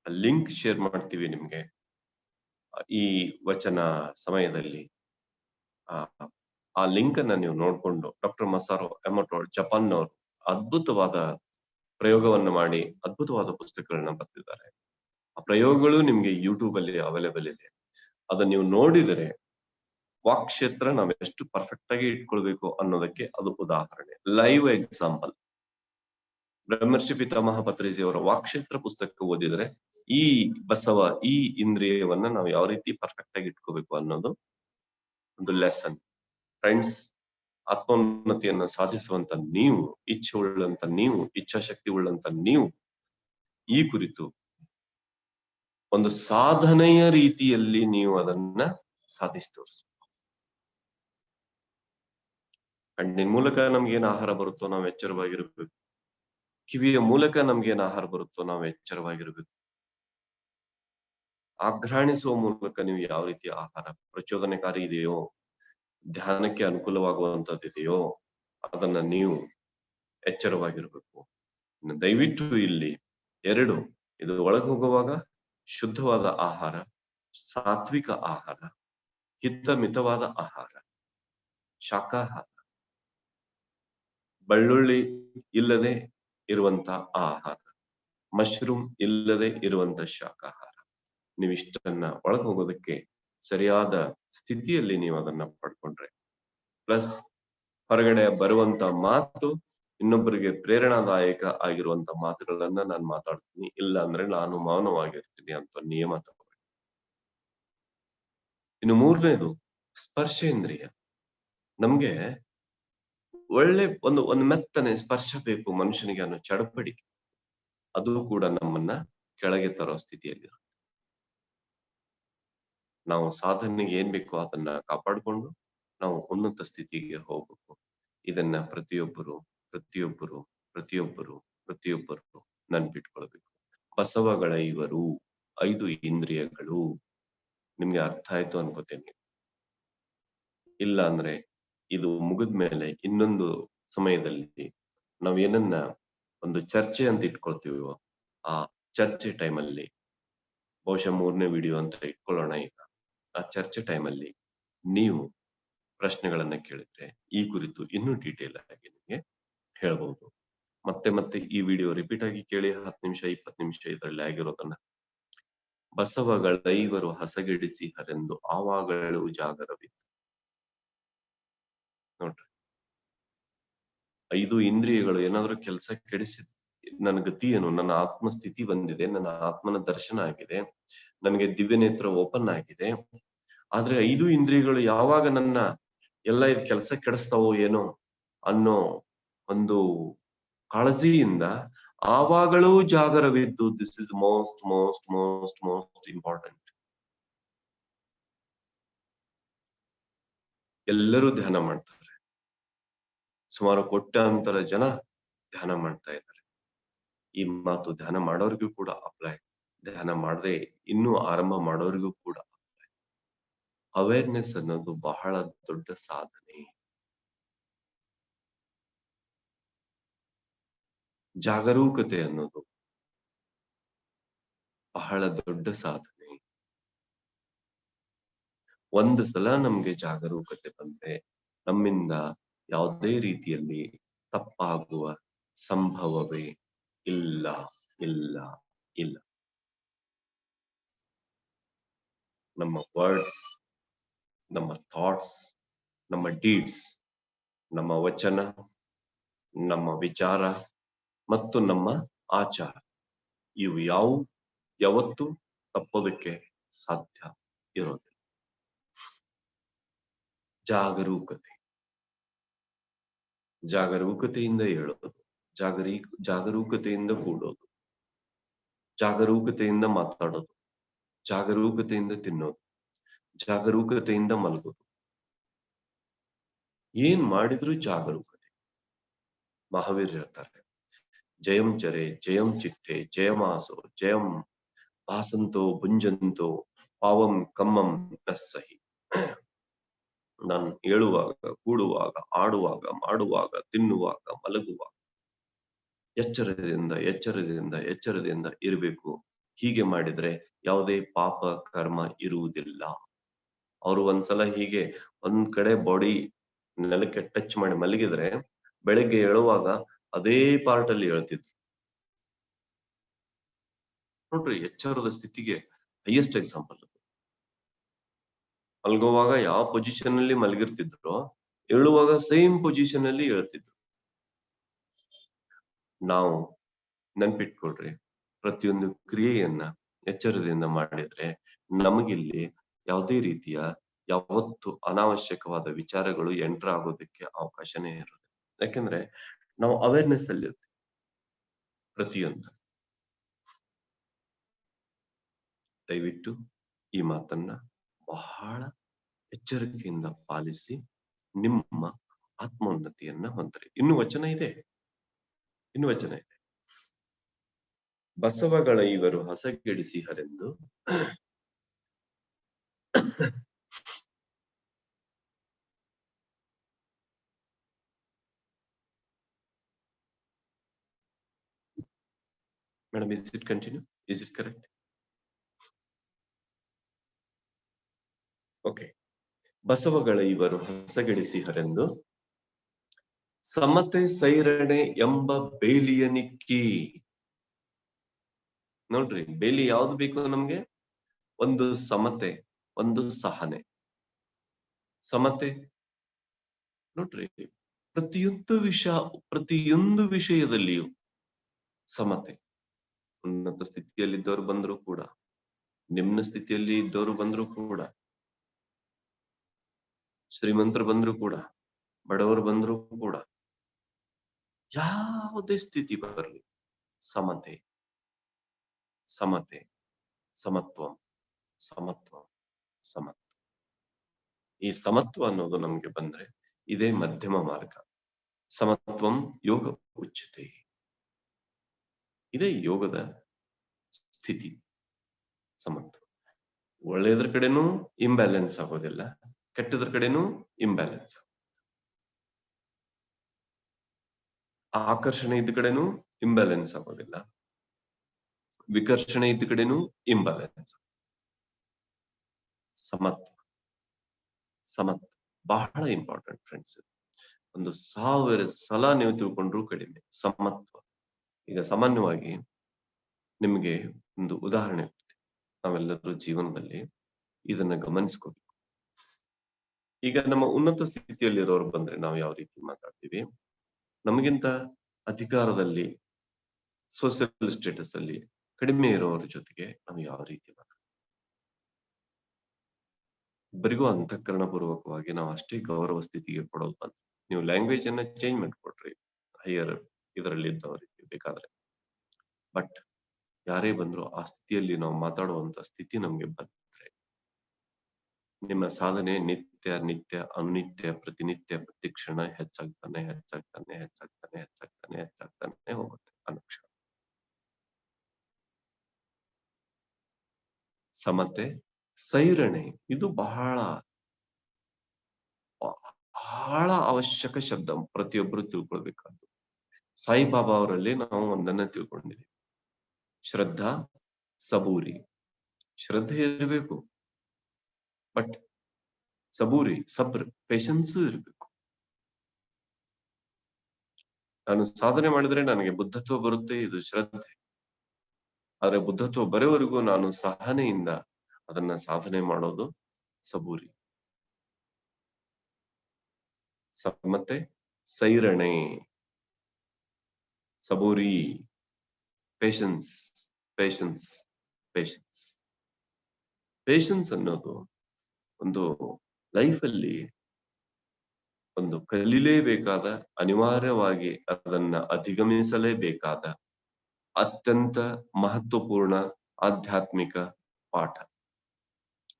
ಲಿಂಕ್ ಶೇರ್ ಮಾಡ್ತೀವಿ ನಿಮ್ಗೆ. ಈ ವಚನ ಸಮಯದಲ್ಲಿ ಆ ಲಿಂಕ್ ಅನ್ನ ನೀವು ನೋಡ್ಕೊಂಡು ಡಾಕ್ಟರ್ ಮಸಾರೋ ಎಮೋಟೋ ಜಪಾನ್ನವರು ಅದ್ಭುತವಾದ ಪ್ರಯೋಗವನ್ನು ಮಾಡಿ ಅದ್ಭುತವಾದ ಪುಸ್ತಕಗಳನ್ನ ಬರೆದಿದ್ದಾರೆ. ಆ ಪ್ರಯೋಗಗಳು ನಿಮ್ಗೆ ಯೂಟ್ಯೂಬ್ ಅಲ್ಲಿ ಅವೈಲೇಬಲ್ ಇದೆ. ಅದನ್ನ ನೀವು ನೋಡಿದರೆ ವಾಕ್ ಕ್ಷೇತ್ರ ನಾವ್ ಎಷ್ಟು ಪರ್ಫೆಕ್ಟ್ ಆಗಿ ಇಟ್ಕೊಳ್ಬೇಕು ಅನ್ನೋದಕ್ಕೆ ಅದು ಉದಾಹರಣೆ, ಲೈವ್ ಎಕ್ಸಾಂಪಲ್. ಬ್ರಹ್ಮರ್ಷಿ ಪಿತಾಮಹ ಪತ್ರಿಜಿ ಅವರ ವಾಕ್ ಕ್ಷೇತ್ರ ಪುಸ್ತಕ ಓದಿದ್ರೆ ಈ ಬಸವ ಈ ಇಂದ್ರಿಯವನ್ನ ನಾವು ಯಾವ ರೀತಿ ಪರ್ಫೆಕ್ಟ್ ಆಗಿ ಇಟ್ಕೋಬೇಕು ಅನ್ನೋದು ಒಂದು ಲೆಸನ್. ಫ್ರೆಂಡ್ಸ್, ಆತ್ಮೋನ್ನತಿಯನ್ನ ಸಾಧಿಸುವಂತ ನೀವು, ಇಚ್ಛೆ ಉಳ್ಳಂತ ನೀವು, ಇಚ್ಛಾಶಕ್ತಿ ಉಳ್ಳಂತ ನೀವು ಈ ಕುರಿತು ಒಂದು ಸಾಧನೆಯ ರೀತಿಯಲ್ಲಿ ನೀವು ಅದನ್ನ ಸಾಧಿಸಿ ತೋರಿಸ್ಬೇಕು. ಕಣ್ಣಿನ ಮೂಲಕ ನಮ್ಗೇನ್ ಆಹಾರ ಬರುತ್ತೋ ನಾವು ಎಚ್ಚರವಾಗಿರ್ಬೇಕು. ಕಿವಿಯ ಮೂಲಕ ನಮ್ಗೇನ್ ಆಹಾರ ಬರುತ್ತೋ ನಾವು ಎಚ್ಚರವಾಗಿರ್ಬೇಕು. ಆಘ್ರಾಣಿಸುವ ಮೂಲಕ ನೀವು ಯಾವ ರೀತಿ ಆಹಾರ ಪ್ರಚೋದನಕಾರಿ ಇದೆಯೋ, ಧ್ಯಾನಕ್ಕೆ ಅನುಕೂಲವಾಗುವಂತದ್ದಿದೆಯೋ ಅದನ್ನ ನೀವು ಎಚ್ಚರವಾಗಿರ್ಬೇಕು. ದಯವಿಟ್ಟು ಇಲ್ಲಿ 2 ಇದು ಒಳಗೆ ಹೋಗುವಾಗ ಶುದ್ಧವಾದ ಆಹಾರ, ಸಾತ್ವಿಕ ಆಹಾರ, ಹಿತಮಿತವಾದ ಆಹಾರ, ಶಾಕಾಹಾರ, ಬೆಳ್ಳುಳ್ಳಿ ಇಲ್ಲದೆ ಇರುವಂತ ಆಹಾರ, ಮಶ್ರೂಮ್ ಇಲ್ಲದೆ ಇರುವಂತ ಶಾಕಾಹಾರ. ನೀವು ಇಷ್ಟನ್ನ ಒಳಗೆ ಹೋಗೋದಕ್ಕೆ ಸರಿಯಾದ ಸ್ಥಿತಿಯಲ್ಲಿ ನೀವು ಅದನ್ನ ಪಡ್ಕೊಂಡ್ರೆ, ಪ್ಲಸ್ ಹೊರಗಡೆ ಬರುವಂತ ಮಾತು ಇನ್ನೊಬ್ಬರಿಗೆ ಪ್ರೇರಣಾದಾಯಕ ಆಗಿರುವಂತ ಮಾತುಗಳನ್ನ ನಾನು ಮಾತಾಡ್ತೀನಿ, ಇಲ್ಲ ಅಂದ್ರೆ ನಾನು ಮೌನವಾಗಿರ್ತೀನಿ ಅಂತ ನಿಯಮ ತಗೋಬೇಕು. ಇನ್ನು 3ನೇದು ಸ್ಪರ್ಶೇಂದ್ರಿಯ. ನಮ್ಗೆ ಒಳ್ಳೆ ಒಂದು ಮೆತ್ತನೆ ಸ್ಪರ್ಶ ಬೇಕು ಮನುಷ್ಯನಿಗೆ ಅನ್ನೋ ಚಡಪಡಿಕೆ, ಅದು ಕೂಡ ನಮ್ಮನ್ನ ಕೆಳಗೆ ತರೋ ಸ್ಥಿತಿಯಲ್ಲಿ. ನಾವು ಸಾಧನೆಗೆ ಏನ್ ಬೇಕೋ ಅದನ್ನ ಕಾಪಾಡಿಕೊಂಡು ನಾವು ಉನ್ನತ ಸ್ಥಿತಿಗೆ ಹೋಗ್ಬೇಕು. ಇದನ್ನ ಪ್ರತಿಯೊಬ್ಬರು ನೆನ್ಪಿಟ್ಕೊಳ್ಬೇಕು. ಬಸವಗಳ ಇವರು 5 ಇಂದ್ರಿಯಗಳು ನಿಮ್ಗೆ ಅರ್ಥ ಆಯ್ತು ಅನ್ಕೋತೇನೆ. ಇಲ್ಲ ಅಂದ್ರೆ ಇದು ಮುಗಿದ್ಮೇಲೆ ಇನ್ನೊಂದು ಸಮಯದಲ್ಲಿ ನಾವ್ ಏನನ್ನ ಒಂದು ಚರ್ಚೆ ಅಂತ ಇಟ್ಕೊಳ್ತೀವೋ ಆ ಚರ್ಚೆ ಟೈಮಲ್ಲಿ ಬಹುಶಃ 3ನೇ ವಿಡಿಯೋ ಅಂತ ಇಟ್ಕೊಳ್ಳೋಣ. ಈಗ ಆ ಚರ್ಚೆ ಟೈಮಲ್ಲಿ ನೀವು ಪ್ರಶ್ನೆಗಳನ್ನ ಕೇಳಿದ್ರೆ ಈ ಕುರಿತು ಇನ್ನೂ ಡೀಟೇಲ್ ಆಗಿ ನಿಮಗೆ ಹೇಳ್ಬಹುದು. ಮತ್ತೆ ಈ ವಿಡಿಯೋ ರಿಪೀಟ್ ಆಗಿ ಕೇಳಿ 10 ನಿಮಿಷ 20 ನಿಮಿಷ ಇದರಲ್ಲಿ ಆಗಿರೋದನ್ನ. ಬಸವಗಳ ಇವರು ಹಸಗೆಡಿಸಿ ಹರೆಂದು ಆವಾಗಳು ಜಾಗರವಿತ್ತು. ನೋಡ್ರಿ, 5 ಇಂದ್ರಿಯಗಳು ಏನಾದ್ರೂ ಕೆಲಸ ಕೆಡಿಸಿ ನನ್ನ ಗತಿ ಏನು, ನನ್ನ ಆತ್ಮಸ್ಥಿತಿ ಬಂದಿದೆ, ನನ್ನ ಆತ್ಮನ ದರ್ಶನ ಆಗಿದೆ, ನನಗೆ ದಿವ್ಯ ನೇತ್ರ ಓಪನ್ ಆಗಿದೆ. ಆದ್ರೆ 5 ಇಂದ್ರಿಯಗಳು ಯಾವಾಗ ನನ್ನ ಎಲ್ಲ ಇದು ಕೆಲಸ ಕೆಡಿಸ್ತಾವೋ ಏನೋ ಅನ್ನೋ ಒಂದು ಕಾಳಜಿಯಿಂದ ಆವಾಗಳೂ ಜಾಗರವಿದ್ದು, ದಿಸ್ ಇಸ್ ಮೋಸ್ಟ್ ಇಂಪಾರ್ಟೆಂಟ್. ಎಲ್ಲರೂ ಧ್ಯಾನ ಮಾಡ್ತಾರೆ, ಸುಮಾರು ಕೋಟ್ಯಾಂತರ ಜನ ಧ್ಯಾನ ಮಾಡ್ತಾ ಇದ್ದಾರೆ. ಈ ಮಾತು ಧ್ಯಾನ ಮಾಡೋರಿಗೂ ಕೂಡ ಅಪ್ಲೈ, ಧ್ಯಾನ ಮಾಡದೆ ಇನ್ನೂ ಆರಂಭ ಮಾಡೋರಿಗೂ ಕೂಡ ಅಪ್ಲೈ. ಅವೇರ್ನೆಸ್ ಅನ್ನೋದು ಬಹಳ ದೊಡ್ಡ ಸಾಧನೆ. ಜಾಗರೂಕತೆ ಅನ್ನೋದು ಬಹಳ ದೊಡ್ಡ ಸಾಧನೆ. ಒಂದು ಸಲ ನಮ್ಗೆ ಜಾಗರೂಕತೆ ಬಂದ್ರೆ ನಮ್ಮಿಂದ ಯಾವುದೇ ರೀತಿಯಲ್ಲಿ ತಪ್ಪಾಗುವ ಸಂಭವವೇ ಇಲ್ಲ ಇಲ್ಲ ಇಲ್ಲ. ನಮ್ಮ ವರ್ಡ್ಸ್, ನಮ್ಮ ಥಾಟ್ಸ್, ನಮ್ಮ ಡೀಡ್ಸ್, ನಮ್ಮ ವಚನ, ನಮ್ಮ ವಿಚಾರ ಮತ್ತು ನಮ್ಮ ಆಚಾರ ಇವು ಯಾವತ್ತೂ ತಪ್ಪೋದಕ್ಕೆ ಸಾಧ್ಯ ಇರೋದಿಲ್ಲ. ಜಾಗರೂಕತೆಯಿಂದ ಹೇಳೋದು, ಜಾಗರೂಕತೆಯಿಂದ ಕೂಡೋದು, ಜಾಗರೂಕತೆಯಿಂದ ಮಾತಾಡೋದು, ಜಾಗರೂಕತೆಯಿಂದ ತಿನ್ನೋದು, ಜಾಗರೂಕತೆಯಿಂದ ಮಲಗೋದು. ಏನ್ ಮಾಡಿದ್ರು ಜಾಗರೂಕತೆ. ಮಹಾವೀರ್ ಹೇಳ್ತಾರೆ, ಜಯಂ ಚರೆ ಜಯಂ ಚಿಟ್ಟೆ ಜಯಮಾಸೋ ಜಯಂ ಭಾಸಂತೋ ಭುಂಜಂತೋ ಪಾವಂ ಕಮ್ಮಂ ನಸ್ಸಹಿ. ನಾನು ಹೇಳುವಾಗ, ಕೂಡುವಾಗ, ಆಡುವಾಗ, ಮಾಡುವಾಗ, ತಿನ್ನುವಾಗ, ಮಲಗುವಾಗ ಎಚ್ಚರದಿಂದ ಇರಬೇಕು. ಹೀಗೆ ಮಾಡಿದ್ರೆ ಯಾವುದೇ ಪಾಪ ಕರ್ಮ ಇರುವುದಿಲ್ಲ. ಅವರು ಒಂದ್ಸಲ ಹೀಗೆ ಒಂದ್ ಕಡೆ ಬಾಡಿ ನೆಲಕ್ಕೆ ಟಚ್ ಮಾಡಿ ಮಲಗಿದ್ರೆ ಬೆಳಗ್ಗೆ ಏಳುವಾಗ ಅದೇ ಪಾರ್ಟ್ ಅಲ್ಲಿ ಹೇಳ್ತಿದ್ರು. ನೋಡ್ರಿ, ಎಚ್ಚರದ ಸ್ಥಿತಿಗೆ ಹೈಯೆಸ್ಟ್ ಎಕ್ಸಾಂಪಲ್. ಮಲ್ಗೋವಾಗ ಯಾವ ಪೊಸಿಷನ್ ಅಲ್ಲಿ ಮಲಗಿರ್ತಿದ್ರು, ಹೇಳುವಾಗ ಸೇಮ್ ಪೊಸಿಷನ್ ಅಲ್ಲಿ ಹೇಳ್ತಿದ್ರು. ನಾವು ನೆನ್ಪಿಟ್ಕೊಳ್ರಿ, ಪ್ರತಿಯೊಂದು ಕ್ರಿಯೆಯನ್ನ ಎಚ್ಚರದಿಂದ ಮಾಡಿದ್ರೆ ನಮಗಿಲ್ಲಿ ಯಾವುದೇ ರೀತಿಯ ಯಾವತ್ತು ಅನಾವಶ್ಯಕವಾದ ವಿಚಾರಗಳು ಎಂಟರ್ ಆಗೋದಕ್ಕೆ ಅವಕಾಶನೇ ಇರೋದು. ಯಾಕೆಂದ್ರೆ ನಾವು ಅವೇರ್ನೆಸ್ ಅಲ್ಲಿ ಇರ್ತೀವಿ. ಪ್ರತಿಯೊಂದು ದಯವಿಟ್ಟು ಈ ಮಾತನ್ನ ಬಹಳ ಎಚ್ಚರಿಕೆಯಿಂದ ಪಾಲಿಸಿ ನಿಮ್ಮ ಆತ್ಮೋನ್ನತಿಯನ್ನ ಹೊಂದ್ರಿ. ಇನ್ನು ವಚನ ಇದೆ. ಬಸವಗಳ ಇವರು ಹಸಗೆಡಿಸಿಹರೆಂದು madam, is it continue? Is it correct? Okay. ಬಸವಗಳ ಇವರು ಹಸಗೆಡಿಸಿಹರೆಂದು ಸಮತೆ ಸೈರಣೆ ಎಂಬ ಬೇಲಿಯ ನಿಕ್ಕಿ. ನೋಡ್ರಿ, ಬೇಲಿ ಯಾವ್ದು ಬೇಕು ನಮ್ಗೆ? ಒಂದು ಸಮತೆ, ಒಂದು ಸಹನೆ. ಸಮತೆ ನೋಡ್ರಿ, ಪ್ರತಿಯೊಂದು ವಿಷಯದಲ್ಲಿಯೂ ಸಮತೆ. ಉನ್ನತ ಸ್ಥಿತಿಯಲ್ಲಿದ್ದವರು ಬಂದ್ರು ಕೂಡ, ನಿಮ್ನ ಸ್ಥಿತಿಯಲ್ಲಿ ಇದ್ದವರು ಬಂದ್ರು ಕೂಡ, ಶ್ರೀಮಂತರು ಬಂದ್ರು ಕೂಡ, ಬಡವರು ಬಂದ್ರು ಕೂಡ, ಯಾವುದೇ ಸ್ಥಿತಿ ಬರಲಿ, ಸಮತೆ, ಸಮತ್ವ. ಈ ಸಮತ್ವ ಅನ್ನೋದು ನಮ್ಗೆ ಬಂದ್ರೆ ಇದೇ ಮಧ್ಯಮ ಮಾರ್ಗ. ಸಮತ್ವಂ ಯೋಗ ಉಚ್ಯತೆ. ಇದೇ ಯೋಗದ ಸ್ಥಿತಿ, ಸಮತ್ವ. ಒಳ್ಳೆಯದ್ರ ಕಡೆನೂ ಇಂಬ್ಯಾಲೆನ್ಸ್ ಆಗೋದಿಲ್ಲ, ಕೆಟ್ಟದ್ರ ಕಡೆನೂ ಇಂಬ್ಯಾಲೆನ್ಸ್. ಆಕರ್ಷಣೆ ಇದ್ದ ಕಡೆನೂ ಇಂಬ್ಯಾಲೆನ್ಸ್ ಆಗೋದಿಲ್ಲ, ವಿಕರ್ಷಣೆ ಇದ್ದ ಕಡೆನೂ ಇಂಬ್ಯಾಲೆನ್ಸ್. ಸಮತ್ವ ಬಹಳ ಇಂಪಾರ್ಟೆಂಟ್ ಫ್ರೆಂಡ್ಸ್. 1000 ಸಲ ನೀವು ತಿಳ್ಕೊಂಡ್ರು ಕಡಿಮೆ ಸಮತ್ವ. ಈಗ ಸಾಮಾನ್ಯವಾಗಿ ನಿಮ್ಗೆ ಒಂದು ಉದಾಹರಣೆ ಕೊಡ್ತೀನಿ. ನಾವೆಲ್ಲರೂ ಜೀವನದಲ್ಲಿ ಇದನ್ನ ಗಮನಿಸ್ಕೋಬೇಕು. ಈಗ ನಮ್ಮ ಉನ್ನತ ಸ್ಥಿತಿಯಲ್ಲಿರೋರು ಬಂದ್ರೆ ನಾವು ಯಾವ ರೀತಿ ಮಾತಾಡ್ತೀವಿ, ನಮಗಿಂತ ಅಧಿಕಾರದಲ್ಲಿ, ಸೋಷಿಯಲ್ ಸ್ಟೇಟಸ್ ಅಲ್ಲಿ ಕಡಿಮೆ ಇರೋರ ಜೊತೆಗೆ ನಾವು ಯಾವ ರೀತಿ ಮಾತಾಡ್ತೀವಿ? ಇಬ್ಬರಿಗೂ ಅಂತಃಕರಣ ಪೂರ್ವಕವಾಗಿ ನಾವು ಅಷ್ಟೇ ಗೌರವ ಸ್ಥಿತಿಗೆ ಕೊಡೋದು ಬಂತು. ನೀವು ಲ್ಯಾಂಗ್ವೇಜ್ ಅನ್ನ ಚೇಂಜ್ ಮಾಡ್ಕೊಟ್ರಿ ಹೈಯರ್ ಇದರಲ್ಲಿ ಇದ್ದವರಿಗೆ ಬೇಕಾದ್ರೆ, ಬಟ್ ಯಾರೇ ಬಂದ್ರು ಆ ಸ್ಥಿತಿಯಲ್ಲಿ ನಾವು ಮಾತಾಡುವಂತ ಸ್ಥಿತಿ ನಮ್ಗೆ ಬಂದ್ರೆ ನಿಮ್ಮ ಸಾಧನೆ ನಿತ್ಯ ಅನುನಿತ್ಯ ಪ್ರತಿನಿತ್ಯ ಪ್ರತಿಕ್ಷಣ ಹೆಚ್ಚಾಗ್ತಾನೆ ಹೋಗುತ್ತೆ ಅನುಕ್ಷಣ. ಸಮತೆ ಸೈರಣೆ ಇದು ಬಹಳ ಅವಶ್ಯಕ ಶಬ್ದ, ಪ್ರತಿಯೊಬ್ಬರು ತಿಳ್ಕೊಳ್ಬೇಕಾದ್ದು. ಸಾಯಿಬಾಬಾ ಅವರಲ್ಲಿ ನಾವು ಒಂದನ್ನ ತಿಳ್ಕೊಂಡಿದ್ದೀವಿ, ಶ್ರದ್ಧಾ ಸಬೂರಿ. ಶ್ರದ್ಧೆ ಇರಬೇಕು, ಬಟ್ ಸಬೂರಿ, ಸಬ್ರ್, ಪೇಶನ್ಸು ಇರಬೇಕು. ನಾನು ಸಾಧನೆ ಮಾಡಿದ್ರೆ ನನಗೆ ಬುದ್ಧತ್ವ ಬರುತ್ತೆ, ಇದು ಶ್ರದ್ಧೆ. ಆದ್ರೆ ಬುದ್ಧತ್ವ ಬರೋವರೆಗೂ ನಾನು ಸಹನೆಯಿಂದ ಅದನ್ನ ಸಾಧನೆ ಮಾಡೋದು ಸಬೂರಿ. ಸಮತೆ ಸೈರಣೆ ಸಬೂರಿ, ಪೇಷನ್ಸ್, ಪೇಷನ್ಸ್, ಪೇಷನ್ಸ್. ಪೇಷನ್ಸ್ ಅನ್ನೋದು ಒಂದು ಲೈಫಲ್ಲಿ ಒಂದು ಕಲಿಲೇಬೇಕಾದ, ಅನಿವಾರ್ಯವಾಗಿ ಅದನ್ನ ಅಧಿಗಮಿಸಲೇಬೇಕಾದ ಅತ್ಯಂತ ಮಹತ್ವಪೂರ್ಣ ಆಧ್ಯಾತ್ಮಿಕ ಪಾಠ.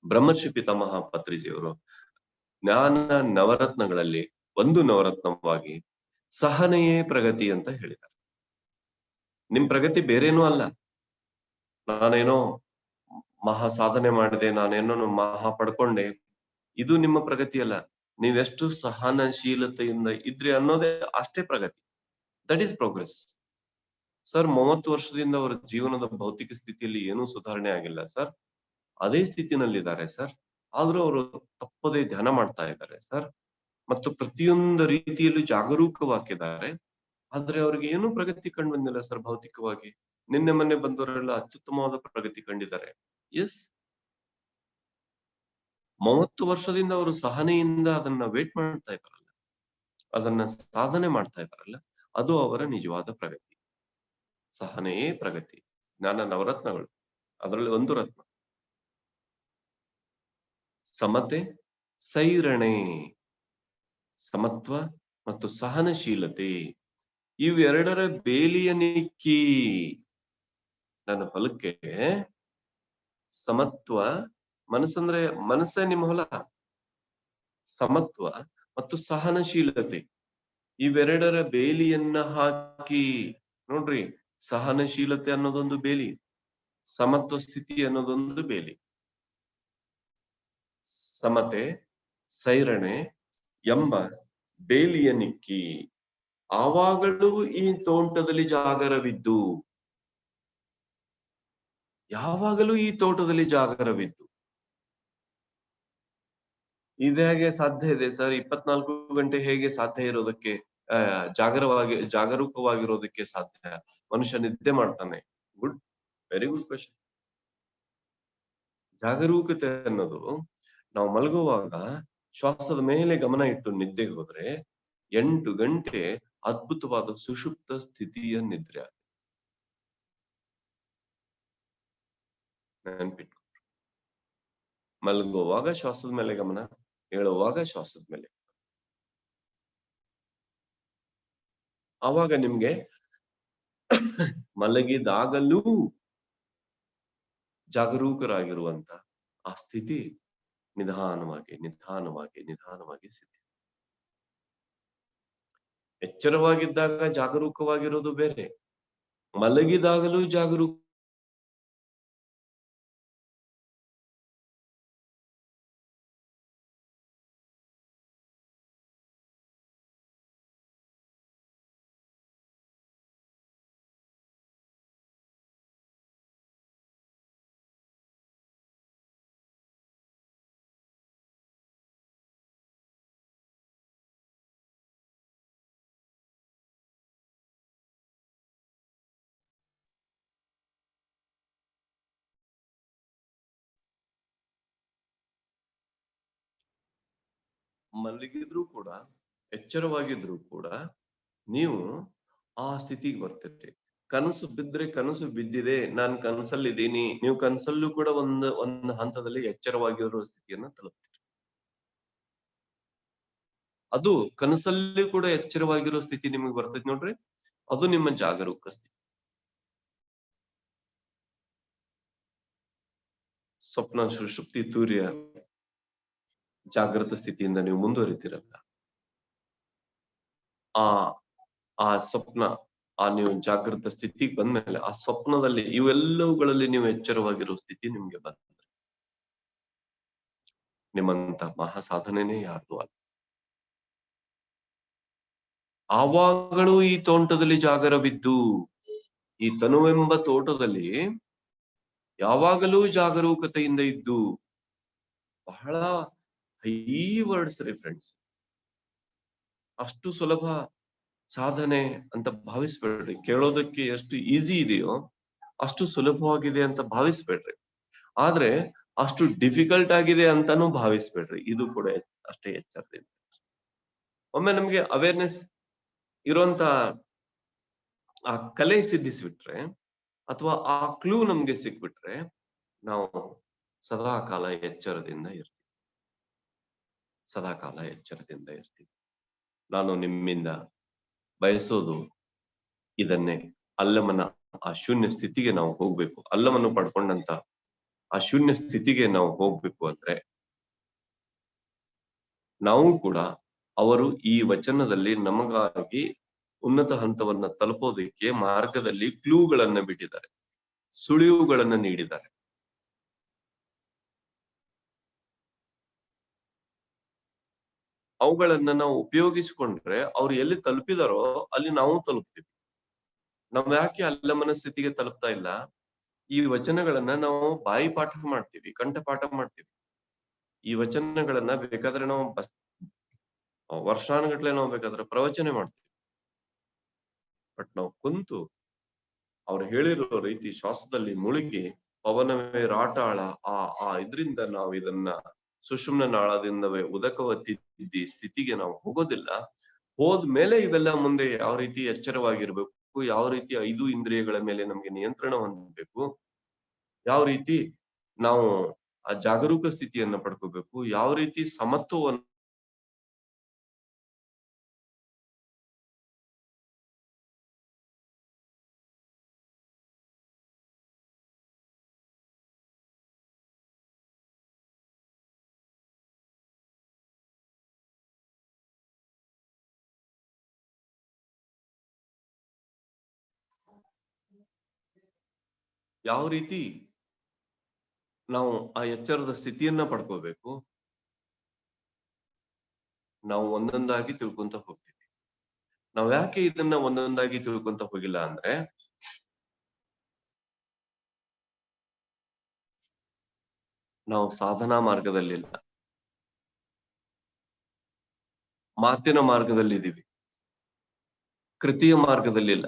ಬ್ರಹ್ಮರ್ಷಿ ಪಿತಾಮಹ ಪತ್ರಿಜಿಯವರು ಜ್ಞಾನ ನವರತ್ನಗಳಲ್ಲಿ ಒಂದು ನವರತ್ನವಾಗಿ ಸಹನೆಯೇ ಪ್ರಗತಿ ಅಂತ ಹೇಳಿದ್ದಾರೆ. ನಿಮ್ ಪ್ರಗತಿ ಬೇರೇನೂ ಅಲ್ಲ, ನಾನೇನೋ ಮಹಾ ಸಾಧನೆ ಮಾಡಿದೆ, ನಾನೇನೋ ಮಹಾ ಪಡ್ಕೊಂಡೆ, ಇದು ನಿಮ್ಮ ಪ್ರಗತಿ ಅಲ್ಲ. ನೀವೆಷ್ಟು ಸಹನಶೀಲತೆಯಿಂದ ಇದ್ರಿ ಅನ್ನೋದೇ ಅಷ್ಟೇ ಪ್ರಗತಿ. That is progress. ಸರ್ 30 ವರ್ಷದಿಂದ ಅವರ ಜೀವನದ ಭೌತಿಕ ಸ್ಥಿತಿಯಲ್ಲಿ ಏನೂ ಸುಧಾರಣೆ ಆಗಿಲ್ಲ ಸರ್, ಅದೇ ಸ್ಥಿತಿನಲ್ಲಿದ್ದಾರೆ ಸರ್. ಆದ್ರೂ ಅವರು ತಪ್ಪದೇ ಧ್ಯಾನ ಮಾಡ್ತಾ ಇದ್ದಾರೆ ಸರ್, ಮತ್ತು ಪ್ರತಿಯೊಂದು ರೀತಿಯಲ್ಲೂ ಜಾಗರೂಕವಾಗಿದ್ದಾರೆ. ಆದ್ರೆ ಅವ್ರಿಗೆ ಏನೂ ಪ್ರಗತಿ ಕಂಡು ಬಂದಿಲ್ಲ ಸರ್ ಭೌತಿಕವಾಗಿ. ನಿನ್ನೆ ಮೊನ್ನೆ ಬಂದವರೆಲ್ಲ ಅತ್ಯುತ್ತಮವಾದ ಪ್ರಗತಿ ಕಂಡಿದ್ದಾರೆ. ಎಸ್, 30 ವರ್ಷದಿಂದ ಅವರು ಸಹನೆಯಿಂದ ಅದನ್ನ ವೇಟ್ ಮಾಡ್ತಾ ಇದ್ದಾರಲ್ಲ, ಅದನ್ನ ಸಾಧನೆ ಮಾಡ್ತಾ ಇದ್ದಾರಲ್ಲ, ಅದು ಅವರ ನಿಜವಾದ ಪ್ರಗತಿ. ಸಹನೆಯೇ ಪ್ರಗತಿ. ಜ್ಞಾನ ನವರತ್ನಗಳು, ಅದರಲ್ಲಿ ಒಂದು ರತ್ನ ಸಮತೆ, ಸೈರಣೆ. ಸಮತ್ವ ಮತ್ತು ಸಹನಶೀಲತೆ ಇವೆರಡರ ಬೇಲಿಯ ನಿಕ್ಕಿ. ನನ್ನ ಹೊಲಕ್ಕೆ ಸಮತ್ವ, ಮನಸ್ಸಂದ್ರೆ ಮನಸ್ಸೇ ನಿಮ್ಮ ಹೊಲ. ಸಮತ್ವ ಮತ್ತು ಸಹನಶೀಲತೆ ಇವೆರಡರ ಬೇಲಿಯನ್ನ ಹಾಕಿ ನೋಡ್ರಿ. ಸಹನಶೀಲತೆ ಅನ್ನೋದೊಂದು ಬೇಲಿ, ಸಮತ್ವ ಸ್ಥಿತಿ ಅನ್ನೋದೊಂದು ಬೇಲಿ. ಸಮತೆ, ಸೈರಣೆ ಎಂಬ ಬೇಲಿಯ ನಿಕ್ಕಿ ಆವಾಗಲೂ ಈ ತೋಟದಲ್ಲಿ ಜಾಗರವಿದ್ದು, ಯಾವಾಗಲೂ ಈ ತೋಟದಲ್ಲಿ ಜಾಗರವಿದ್ದು. ಇದು ಹೇಗೆ ಸಾಧ್ಯ ಇದೆ ಸರ್? 24 ಗಂಟೆ ಹೇಗೆ ಸಾಧ್ಯ ಇರೋದಕ್ಕೆ, ಜಾಗರೂಕವಾಗಿರೋದಕ್ಕೆ ಸಾಧ್ಯ? ಮನುಷ್ಯ ನಿದ್ದೆ ಮಾಡ್ತಾನೆ. Good, very good question. ಜಾಗರೂಕತೆ ಅನ್ನೋದು ನಾವು ಮಲಗುವಾಗ ಶ್ವಾಸದ ಮೇಲೆ ಗಮನ ಇಟ್ಟು ನಿದ್ದೆಗೆ ಹೋದ್ರೆ 8 ಗಂಟೆ ಅದ್ಭುತವಾದ ಸುಷುಪ್ತ ಸ್ಥಿತಿಯ ನಿದ್ರೆ. ನೆನ್ಪಿಟ್ಟು, ಮಲಗುವಾಗ ಶ್ವಾಸದ ಮೇಲೆ ಗಮನ, ಹೇಳುವಾಗ ಶ್ವಾಸದ ಮೇಲೆ. ಆವಾಗ ನಿಮ್ಗೆ ಮಲಗಿದಾಗಲೂ ಜಾಗರೂಕರಾಗಿರುವಂತ ಆ ಸ್ಥಿತಿ ನಿಧಾನವಾಗಿ ನಿಧಾನವಾಗಿ ನಿಧಾನವಾಗಿ ಸಿದ್ಧ. ಎಚ್ಚರವಾಗಿದ್ದಾಗ ಜಾಗರೂಕವಾಗಿರೋದು ಬೇರೆ, ಮಲಗಿದಾಗಲೂ ಜಾಗರೂಕ. ಮಲಗಿದ್ರು ಕೂಡ, ಎಚ್ಚರವಾಗಿದ್ರು ಕೂಡ ನೀವು ಆ ಸ್ಥಿತಿಗೆ ಬರ್ತಿರ್ರಿ. ಕನಸು ಬಿದ್ರೆ ಕನಸು ಬಿದ್ದಿದೆ, ನಾನ್ ಕನಸಲ್ಲಿದ್ದೀನಿ, ನೀವು ಕನಸಲ್ಲೂ ಕೂಡ ಒಂದು ಹಂತದಲ್ಲಿ ಎಚ್ಚರವಾಗಿರೋ ಸ್ಥಿತಿಯನ್ನ ತಲುಪ್ತೀರಿ. ಅದು ಕನಸಲ್ಲಿ ಕೂಡ ಎಚ್ಚರವಾಗಿರೋ ಸ್ಥಿತಿ ನಿಮಗೆ ಬರ್ತೈತಿ ನೋಡ್ರಿ, ಅದು ನಿಮ್ಮ ಜಾಗರೂಕ ಸ್ಥಿತಿ. ಸ್ವಪ್ನ, ಸುಷುಪ್ತಿ, ತೂರ್ಯ ಜಾಗೃತ ಸ್ಥಿತಿಯಿಂದ ನೀವು ಮುಂದುವರಿತೀರಲ್ಲ, ಆ ಸ್ವಪ್ನ, ನೀವು ಜಾಗೃತ ಸ್ಥಿತಿಗೆ ಬಂದ್ಮೇಲೆ ಆ ಸ್ವಪ್ನದಲ್ಲಿ ಇವೆಲ್ಲವುಗಳಲ್ಲಿ ನೀವು ಎಚ್ಚರವಾಗಿರೋ ಸ್ಥಿತಿ ನಿಮ್ಗೆ ಬಂದ್ರೆ ನಿಮ್ಮಂತ ಮಹಾ ಸಾಧನೆನೇ ಯಾರ್ದು ಅಲ್ಲ. ಆವಾಗಲೂ ಈ ತೋಟದಲ್ಲಿ ಜಾಗರವಿದ್ದು, ಈ ತನುವೆಂಬ ತೋಟದಲ್ಲಿ ಯಾವಾಗಲೂ ಜಾಗರೂಕತೆಯಿಂದ ಇದ್ದು. ಬಹಳ ಹೈ ವರ್ಡ್ಸ್ ರೀ ಫ್ರೆಂಡ್ಸ್. ಅಷ್ಟು ಸುಲಭ ಸಾಧನೆ ಅಂತ ಭಾವಿಸ್ಬೇಡ್ರಿ. ಕೇಳೋದಕ್ಕೆ ಎಷ್ಟು ಈಸಿ ಇದೆಯೋ ಅಷ್ಟು ಸುಲಭವಾಗಿದೆ ಅಂತ ಭಾವಿಸ್ಬೇಡ್ರಿ. ಆದ್ರೆ ಅಷ್ಟು ಡಿಫಿಕಲ್ಟ್ ಆಗಿದೆ ಅಂತಾನು ಭಾವಿಸ್ಬೇಡ್ರಿ. ಇದು ಕೂಡ ಅಷ್ಟೇ ಎಚ್ಚರದಿಂದ. ಒಮ್ಮೆ ನಮ್ಗೆ ಅವೇರ್ನೆಸ್ ಇರುವಂತ ಆ ಕಲೆ ಸಿದ್ಧಿಸ್ಬಿಟ್ರೆ ಅಥವಾ ಆ ಕ್ಲೂ ನಮ್ಗೆ ಸಿಕ್ಬಿಟ್ರೆ ನಾವು ಸದಾ ಕಾಲ ಎಚ್ಚರದಿಂದ ಇರ್ತೀವಿ. ಸದಾ ಕಾಲ ಎಚ್ಚರದಿಂದ ಇರ್ತೀವಿ. ನಾನು ನಿಮ್ಮಿಂದ ಬಯಸೋದು ಇದನ್ನೇ. ಅಲ್ಲಮನ ಆ ಶೂನ್ಯ ಸ್ಥಿತಿಗೆ ನಾವು ಹೋಗ್ಬೇಕು. ಅಲ್ಲವನ್ನು ಪಡ್ಕೊಂಡಂತ ಆ ಶೂನ್ಯ ಸ್ಥಿತಿಗೆ ನಾವು ಹೋಗ್ಬೇಕು ಅಂದ್ರೆ ನಾವು ಕೂಡ ಅವರು ಈ ವಚನದಲ್ಲಿ ನಮಗಾಗಿ ಉನ್ನತ ಹಂತವನ್ನ ತಲುಪೋದಕ್ಕೆ ಮಾರ್ಗದಲ್ಲಿ ಕ್ಲೂಗಳನ್ನ ಬಿಟ್ಟಿದ್ದಾರೆ, ಸುಳಿವುಗಳನ್ನ ನೀಡಿದ್ದಾರೆ. ಅವುಗಳನ್ನ ನಾವು ಉಪಯೋಗಿಸಿಕೊಂಡ್ರೆ ಅವ್ರು ಎಲ್ಲಿ ತಲುಪಿದಾರೋ ಅಲ್ಲಿ ನಾವು ತಲುಪ್ತೀವಿ. ನಾವ್ ಯಾಕೆ ಅಲ್ಲಮನ ಸ್ಥಿತಿಗೆ ತಲುಪ್ತಾ ಇಲ್ಲ? ಈ ವಚನಗಳನ್ನ ನಾವು ಬಾಯಿ ಪಾಠ ಮಾಡ್ತೀವಿ, ಕಂಠಪಾಠ ಮಾಡ್ತೀವಿ. ಈ ವಚನಗಳನ್ನ ಬೇಕಾದ್ರೆ ನಾವು ವರ್ಷಾನುಗಟ್ಲೆ ನಾವು ಬೇಕಾದ್ರೆ ಪ್ರವಚನೆ ಮಾಡ್ತೀವಿ. ಬಟ್ ನಾವು ಕುಂತು ಅವ್ರು ಹೇಳಿರೋ ರೀತಿ ಶ್ವಾಸದಲ್ಲಿ ಮುಳುಗಿ ಪವನವೇ ರಾಟಾಳ ಆ ಇದ್ರಿಂದ ನಾವು ಇದನ್ನ ಸುಷುಮ್ನ ನಾಳದಿಂದವೇ ಉದಕವ ತಿದ್ದಿ ಸ್ಥಿತಿಗೆ ನಾವು ಹೋಗೋದಿಲ್ಲ. ಹೋದ್ಮೇಲೆ ಇವೆಲ್ಲ ಮುಂದೆ ಯಾವ ರೀತಿ ಎಚ್ಚರವಾಗಿರ್ಬೇಕು, ಯಾವ ರೀತಿ 5 ಇಂದ್ರಿಯಗಳ ಮೇಲೆ ನಮ್ಗೆ ನಿಯಂತ್ರಣ ಹೊಂದಬೇಕು, ಯಾವ ರೀತಿ ನಾವು ಆ ಜಾಗರೂಕ ಸ್ಥಿತಿಯನ್ನ ಪಡ್ಕೋಬೇಕು, ಯಾವ ರೀತಿ ಸಮತ್ವವನ್ನು ಯಾವ ರೀತಿ ನಾವು ಆ ಎಚ್ಚರದ ಸ್ಥಿತಿಯನ್ನ ಪಡ್ಕೋಬೇಕು, ನಾವು ಒಂದೊಂದಾಗಿ ತಿಳ್ಕೊಂತ ಹೋಗ್ತೀವಿ. ನಾವ್ ಯಾಕೆ ಇದನ್ನ ಒಂದೊಂದಾಗಿ ತಿಳ್ಕೊಂತ ಹೋಗಿಲ್ಲ ಅಂದ್ರೆ ನಾವು ಸಾಧನಾ ಮಾರ್ಗದಲ್ಲಿಲ್ಲ, ಮಾತಿನ ಮಾರ್ಗದಲ್ಲಿದ್ದೀವಿ, ಕೃತಿಯ ಮಾರ್ಗದಲ್ಲಿಲ್ಲ.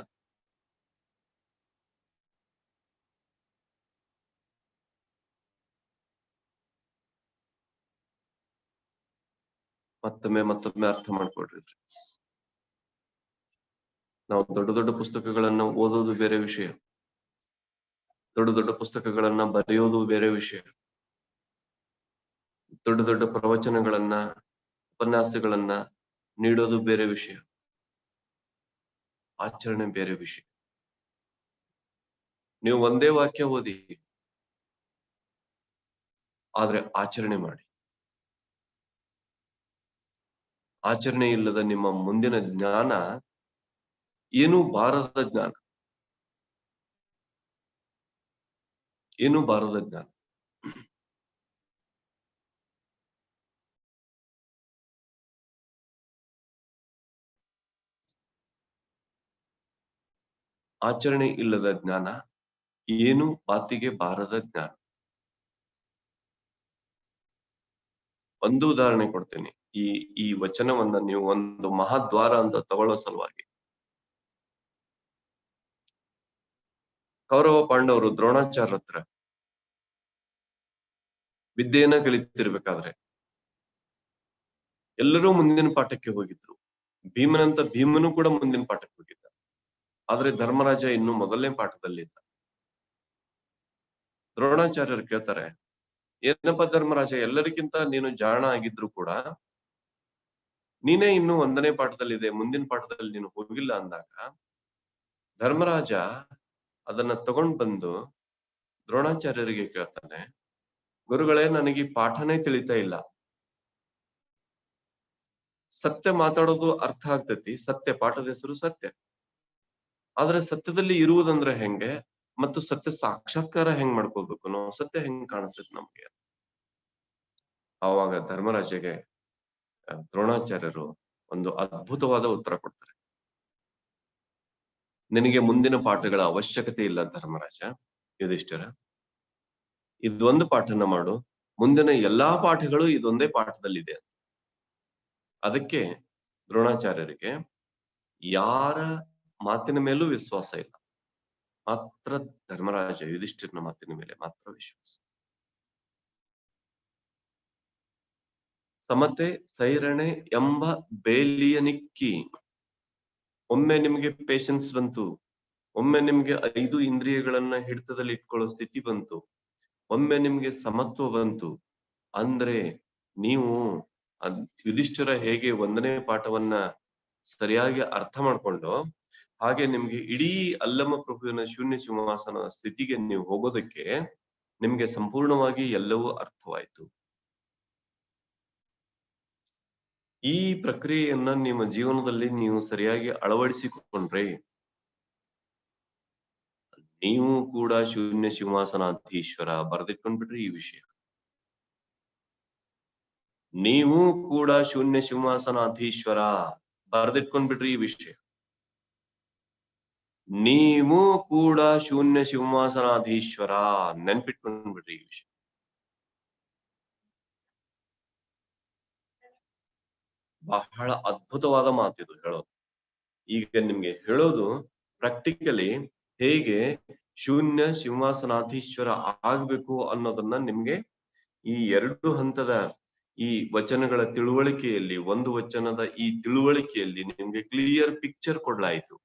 ಮತ್ತೊಮ್ಮೆ ಅರ್ಥ ಮಾಡ್ಕೊಡ್ರಿ. ನಾವು ದೊಡ್ಡ ದೊಡ್ಡ ಪುಸ್ತಕಗಳನ್ನ ಓದೋದು ಬೇರೆ ವಿಷಯ, ದೊಡ್ಡ ದೊಡ್ಡ ಪುಸ್ತಕಗಳನ್ನ ಬರೆಯೋದು ಬೇರೆ ವಿಷಯ, ದೊಡ್ಡ ದೊಡ್ಡ ಪ್ರವಚನಗಳನ್ನ ಉಪನ್ಯಾಸಗಳನ್ನ ನೀಡೋದು ಬೇರೆ ವಿಷಯ, ಆಚರಣೆ ಬೇರೆ ವಿಷಯ. ನೀವು ಒಂದೇ ವಾಕ್ಯ ಓದಿ, ಆದ್ರೆ ಆಚರಣೆ ಮಾಡಿ. ಆಚರಣೆ ಇಲ್ಲದ ನಿಮ್ಮ ಮುಂದಿನ ಜ್ಞಾನ ಏನೂ ಬಾರದ ಜ್ಞಾನ, ಏನೂ ಬಾರದ ಜ್ಞಾನ. ಆಚರಣೆ ಇಲ್ಲದ ಜ್ಞಾನ ಏನು ಮಾತಿಗೆ ಬಾರದ ಜ್ಞಾನ. ಒಂದು ಉದಾಹರಣೆ ಕೊಡ್ತೇನೆ. ಈ ವಚನವನ್ನ ನೀವು ಒಂದು ಮಹಾದ್ವಾರ ಅಂತ ತಗೊಳ್ಳೋ ಸಲುವಾಗಿ ಕೌರವ ಪಾಂಡವರು ದ್ರೋಣಾಚಾರ್ಯ ಹತ್ರ ವಿದ್ಯೆಯನ್ನ ಕಲಿತಿರ್ಬೇಕಾದ್ರೆ ಎಲ್ಲರೂ ಮುಂದಿನ ಪಾಠಕ್ಕೆ ಹೋಗಿದ್ರು. ಭೀಮನು ಕೂಡ ಮುಂದಿನ ಪಾಠಕ್ಕೆ ಹೋಗಿದ್ದ. ಆದ್ರೆ ಧರ್ಮರಾಜ ಇನ್ನು ಮೊದಲನೇ ಪಾಠದಲ್ಲಿದ್ದ. ದ್ರೋಣಾಚಾರ್ಯರು ಕೇಳ್ತಾರೆ, ಏನಪ್ಪ ಧರ್ಮರಾಜ, ಎಲ್ಲರಿಗಿಂತ ನೀನು ಜಾಣ ಆಗಿದ್ರು ಕೂಡ ನೀನೇ ಇನ್ನು 1ನೇ ಪಾಠದಲ್ಲಿದೆ, ಮುಂದಿನ ಪಾಠದಲ್ಲಿ ನೀನು ಹೋಗಿಲ್ಲ ಅಂದಾಗ ಧರ್ಮರಾಜ ಅದನ್ನ ತಗೊಂಡ್ ಬಂದು ದ್ರೋಣಾಚಾರ್ಯರಿಗೆ ಕೇಳ್ತಾನೆ, ಗುರುಗಳೇ, ನನಗೆ ಈ ಪಾಠನೇ ತಿಳಿತಾ ಇಲ್ಲ. ಸತ್ಯ ಮಾತಾಡೋದು ಅರ್ಥ ಆಗ್ತೈತಿ, ಸತ್ಯ ಪಾಠದ ಹೆಸರು ಸತ್ಯ. ಆದ್ರೆ ಸತ್ಯದಲ್ಲಿ ಇರುವುದಂದ್ರೆ ಹೆಂಗೆ ಮತ್ತು ಸತ್ಯ ಸಾಕ್ಷಾತ್ಕಾರ ಹೆಂಗ್ ಮಾಡ್ಕೋಬೇಕು, ನಾವು ಸತ್ಯ ಹೆಂಗ್ ಕಾಣಿಸ್ತೈತಿ ನಮ್ಗೆ. ಆವಾಗ ಧರ್ಮರಾಜಗೆ ದ್ರೋಣಾಚಾರ್ಯರು ಒಂದು ಅದ್ಭುತವಾದ ಉತ್ತರ ಕೊಡ್ತಾರೆ. ನಿನಗೆ ಮುಂದಿನ ಪಾಠಗಳ ಅವಶ್ಯಕತೆ ಇಲ್ಲ ಧರ್ಮರಾಜ. ಯುಧಿಷ್ಠಿರ, ಇದೊಂದು ಪಾಠನ ಮಾಡು, ಮುಂದಿನ ಎಲ್ಲಾ ಪಾಠಗಳು ಇದೊಂದೇ ಪಾಠದಲ್ಲಿದೆ. ಅದಕ್ಕೆ ದ್ರೋಣಾಚಾರ್ಯರಿಗೆ ಯಾರ ಮಾತಿನ ಮೇಲೂ ವಿಶ್ವಾಸ ಇಲ್ಲ, ಮಾತ್ರ ಧರ್ಮರಾಜ ಯುಧಿಷ್ಠಿರನ ಮಾತಿನ ಮೇಲೆ ಮಾತ್ರ ವಿಶ್ವಾಸ. ಸಮತೆ ಸೈರಣೆ ಎಂಬ ಬೇಲಿಯ ನಿಕ್ಕಿ. ಒಮ್ಮೆ ನಿಮಗೆ ಪೇಶನ್ಸ್ ಬಂತು, ಒಮ್ಮೆ ನಿಮ್ಗೆ 5 ಇಂದ್ರಿಯಗಳನ್ನ ಹಿಡಿತದಲ್ಲಿ ಇಟ್ಕೊಳ್ಳೋ ಸ್ಥಿತಿ ಬಂತು. ಒಮ್ಮೆ ನಿಮ್ಗೆ ಸಮತ್ವ ಬಂತು. ಅಂದ್ರೆ ನೀವು ಯುಧಿಷ್ಠಿರ ಹೇಗೆ 1ನೇ ಪಾಠವನ್ನ ಸರಿಯಾಗಿ ಅರ್ಥ ಮಾಡ್ಕೊಂಡು, ಹಾಗೆ ನಿಮ್ಗೆ ಇಡೀ ಅಲ್ಲಮ ಪ್ರಭುವಿನ ಶೂನ್ಯ ಸಿಂಹಾಸನ ಸ್ಥಿತಿಗೆ ನೀವು ಹೋಗೋದಕ್ಕೆ ನಿಮ್ಗೆ ಸಂಪೂರ್ಣವಾಗಿ ಎಲ್ಲವೂ ಅರ್ಥವಾಯ್ತು. ಈ ಪ್ರಕ್ರಿಯೆಯನ್ನ ನಿಮ್ಮ ಜೀವನದಲ್ಲಿ ನೀವು ಸರಿಯಾಗಿ ಅಳವಡಿಸಿಕೊಂಡ್ರೆ ನೀವು ಕೂಡ ಶೂನ್ಯ ಸಿಂಹಾಸನಾಧೀಶ್ವರ. ಬರೆದಿಟ್ಕೊಂಡ್ಬಿಡ್ರಿ ಈ ವಿಷಯ. ನೀವು ಕೂಡ ಶೂನ್ಯ ಸಿಂಹಾಸನಾಧೀಶ್ವರ. ಬರೆದಿಟ್ಕೊಂಡ್ಬಿಡ್ರಿ ಈ ವಿಷಯ. ನೀವು ಕೂಡ ಶೂನ್ಯ ಸಿಂಹಾಸನಾಧೀಶ್ವರ. ನೆನ್ಪಿಟ್ಕೊಂಡ್ಬಿಡ್ರಿ ಈ ವಿಷಯ. ಬಹಳ ಅದ್ಭುತವಾದ ಮಾತಿದು ಹೇಳೋದು. ಈಗ ನಿಮ್ಗೆ ಹೇಳೋದು ಪ್ರಾಕ್ಟಿಕಲಿ ಹೇಗೆ ಶೂನ್ಯ ಸಿಂಹಾಸನಾಧೀಶ್ವರ ಆಗ್ಬೇಕು ಅನ್ನೋದನ್ನ ನಿಮ್ಗೆ ಈ 2 ಹಂತದ ಈ ವಚನಗಳ ತಿಳುವಳಿಕೆಯಲ್ಲಿ, ಒಂದು ವಚನದ ಈ ತಿಳುವಳಿಕೆಯಲ್ಲಿ ನಿಮ್ಗೆ ಕ್ಲಿಯರ್ ಪಿಕ್ಚರ್ ಕೊಡ್ಲಾಯ್ತು.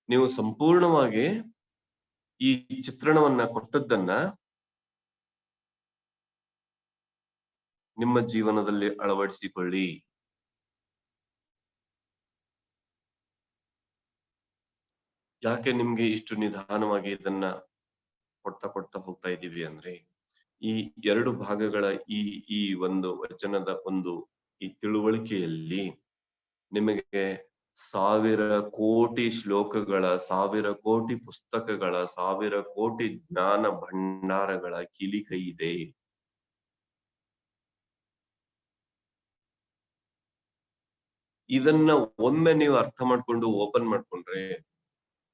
ನೀವು ಸಂಪೂರ್ಣವಾಗಿ ಈ ಚಿತ್ರಣವನ್ನ ಕೊಟ್ಟದ್ದನ್ನ ನಿಮ್ಮ ಜೀವನದಲ್ಲಿ ಅಳವಡಿಸಿಕೊಳ್ಳಿ. ಯಾಕೆ ನಿಮ್ಗೆ ಇಷ್ಟು ನಿಧಾನವಾಗಿ ಇದನ್ನ ಕೊಡ್ತಾ ಹೋಗ್ತಾ ಇದ್ದೀವಿ ಅಂದ್ರೆ, ಈ 2 ಭಾಗಗಳ ಈ ಒಂದು ವಚನದ ಒಂದು ಈ ತಿಳುವಳಿಕೆಯಲ್ಲಿ ನಿಮಗೆ 1000 ಕೋಟಿ ಶ್ಲೋಕಗಳ, 1000 ಕೋಟಿ ಪುಸ್ತಕಗಳ, 1000 ಕೋಟಿ ಜ್ಞಾನ ಭಂಡಾರಗಳ ಕಿಲಿಕೈ ಇದೆ. ಇದನ್ನ ಒಮ್ಮೆ ನೀವು ಅರ್ಥ ಮಾಡ್ಕೊಂಡು ಓಪನ್ ಮಾಡ್ಕೊಂಡ್ರೆ,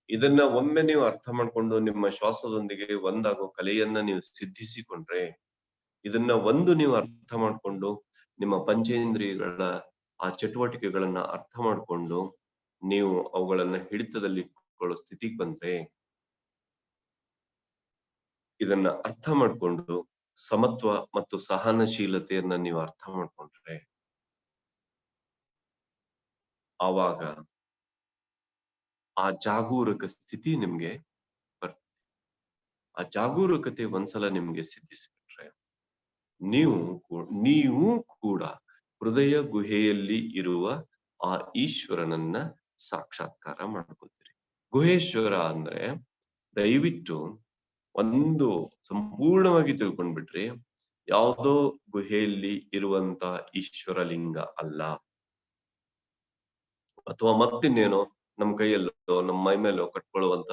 ಇದನ್ನ ಒಮ್ಮೆ ನೀವು ಅರ್ಥ ಮಾಡ್ಕೊಂಡು ನಿಮ್ಮ ಶ್ವಾಸದೊಂದಿಗೆ ಒಂದಾಗೋ ಕಲೆಯನ್ನ ನೀವು ಸಿದ್ಧಿಸಿಕೊಂಡ್ರೆ, ಇದನ್ನ ನೀವು ಅರ್ಥ ಮಾಡ್ಕೊಂಡು ನಿಮ್ಮ ಪಂಚೇಂದ್ರಿಯಗಳ ಆ ಚಟುವಟಿಕೆಗಳನ್ನ ಅರ್ಥ ಮಾಡ್ಕೊಂಡು ನೀವು ಅವುಗಳನ್ನ ಹಿಡಿತದಲ್ಲಿ ಇಟ್ಕೊಳ್ಳೋ ಸ್ಥಿತಿಗೆ ಬಂದ್ರೆ, ಇದನ್ನ ಅರ್ಥ ಮಾಡ್ಕೊಂಡು ಸಮತ್ವ ಮತ್ತು ಸಹನಶೀಲತೆಯನ್ನ ನೀವು ಅರ್ಥ ಮಾಡ್ಕೊಂಡ್ರೆ, ಆವಾಗ ಆ ಜಾಗೂರಕ ಸ್ಥಿತಿ ನಿಮ್ಗೆ ಬರ್ತದೆ. ಆ ಜಾಗೂರಕತೆ ಒಂದ್ಸಲ ನಿಮ್ಗೆ ಸಿದ್ಧಿಸ್ಬಿಟ್ರೆ, ನೀವು ಕೂಡ ಹೃದಯ ಗುಹೆಯಲ್ಲಿ ಇರುವ ಆ ಈಶ್ವರನನ್ನ ಸಾಕ್ಷಾತ್ಕಾರ ಮಾಡ್ಕೊಳ್ತೀರಿ. ಗುಹೇಶ್ವರ ಅಂದ್ರೆ ದಯವಿಟ್ಟು ಒಂದು ಸಂಪೂರ್ಣವಾಗಿ ತಿಳ್ಕೊಂಡ್ಬಿಟ್ರಿ, ಯಾವುದೋ ಗುಹೆಯಲ್ಲಿ ಇರುವಂತ ಈಶ್ವರ ಲಿಂಗ ಅಲ್ಲ, ಅಥವಾ ಮತ್ತಿನ್ನೇನೋ ನಮ್ ಕೈಯಲ್ಲೋ ನಮ್ಮ ಮೈ ಮೇಲೋ ಕಟ್ಕೊಳ್ಳುವಂತ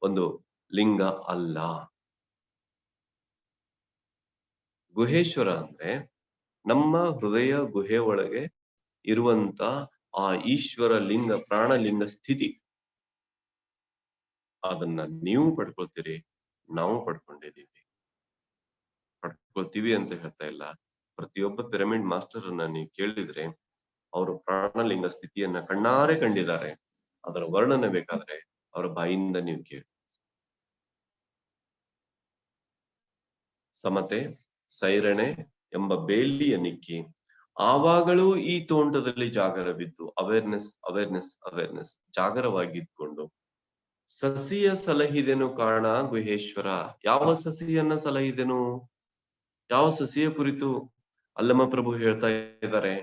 ಒಂದು ಲಿಂಗ ಅಲ್ಲ. ಗುಹೇಶ್ವರ ಅಂದ್ರೆ ನಮ್ಮ ಹೃದಯ ಗುಹೆ ಒಳಗೆ ಇರುವಂತ ಆ ಈಶ್ವರ ಲಿಂಗ, ಪ್ರಾಣಲಿಂಗ ಸ್ಥಿತಿ. ಅದನ್ನ ನೀವು ಪಡ್ಕೊಳ್ತೀರಿ, ನಾವು ಪಡ್ಕೊಂಡಿದೀವಿ. ಪಡ್ಕೊಳ್ತೀವಿ ಅಂತ ಹೇಳ್ತಾ ಇಲ್ಲ. ಪ್ರತಿಯೊಬ್ಬ ಪಿರಮಿಡ್ ಮಾಸ್ಟರ್ ಅನ್ನ ನೀವು ಕೇಳಿದ್ರೆ ಅವರು ಪ್ರಾಣಲಿಂಗ ಸ್ಥಿತಿಯನ್ನ ಕಣ್ಣಾರೆ ಕಂಡಿದ್ದಾರೆ. ಅದರ ವರ್ಣನೆ ಬೇಕಾದ್ರೆ ಅವರ ಬಾಯಿಂದ ನೀವು ಕೇಳಿ. ಸಮತೆ, ಸೈರಣೆ ಎಂಬ ಬೇಲಿಯ ನಿಕ್ಕಿ ಆವಾಗಲೂ ಈ ತೋಂಟದಲ್ಲಿ ಜಾಗರವಿದ್ದು, ಅವೇರ್ನೆಸ್ ಜಾಗರವಾಗಿದ್ಕೊಂಡು ಸಸಿಯ ಸಲಹಿದೆನು ಕಾಣ ಗುಹೇಶ್ವರ. ಯಾವ ಸಸಿಯನ್ನ ಸಲಹಿದೆನು? ಯಾವ ಸಸಿಯ ಕುರಿತು ಅಲ್ಲಮ ಪ್ರಭು ಹೇಳ್ತಾ ಇದ್ದಾರೆ?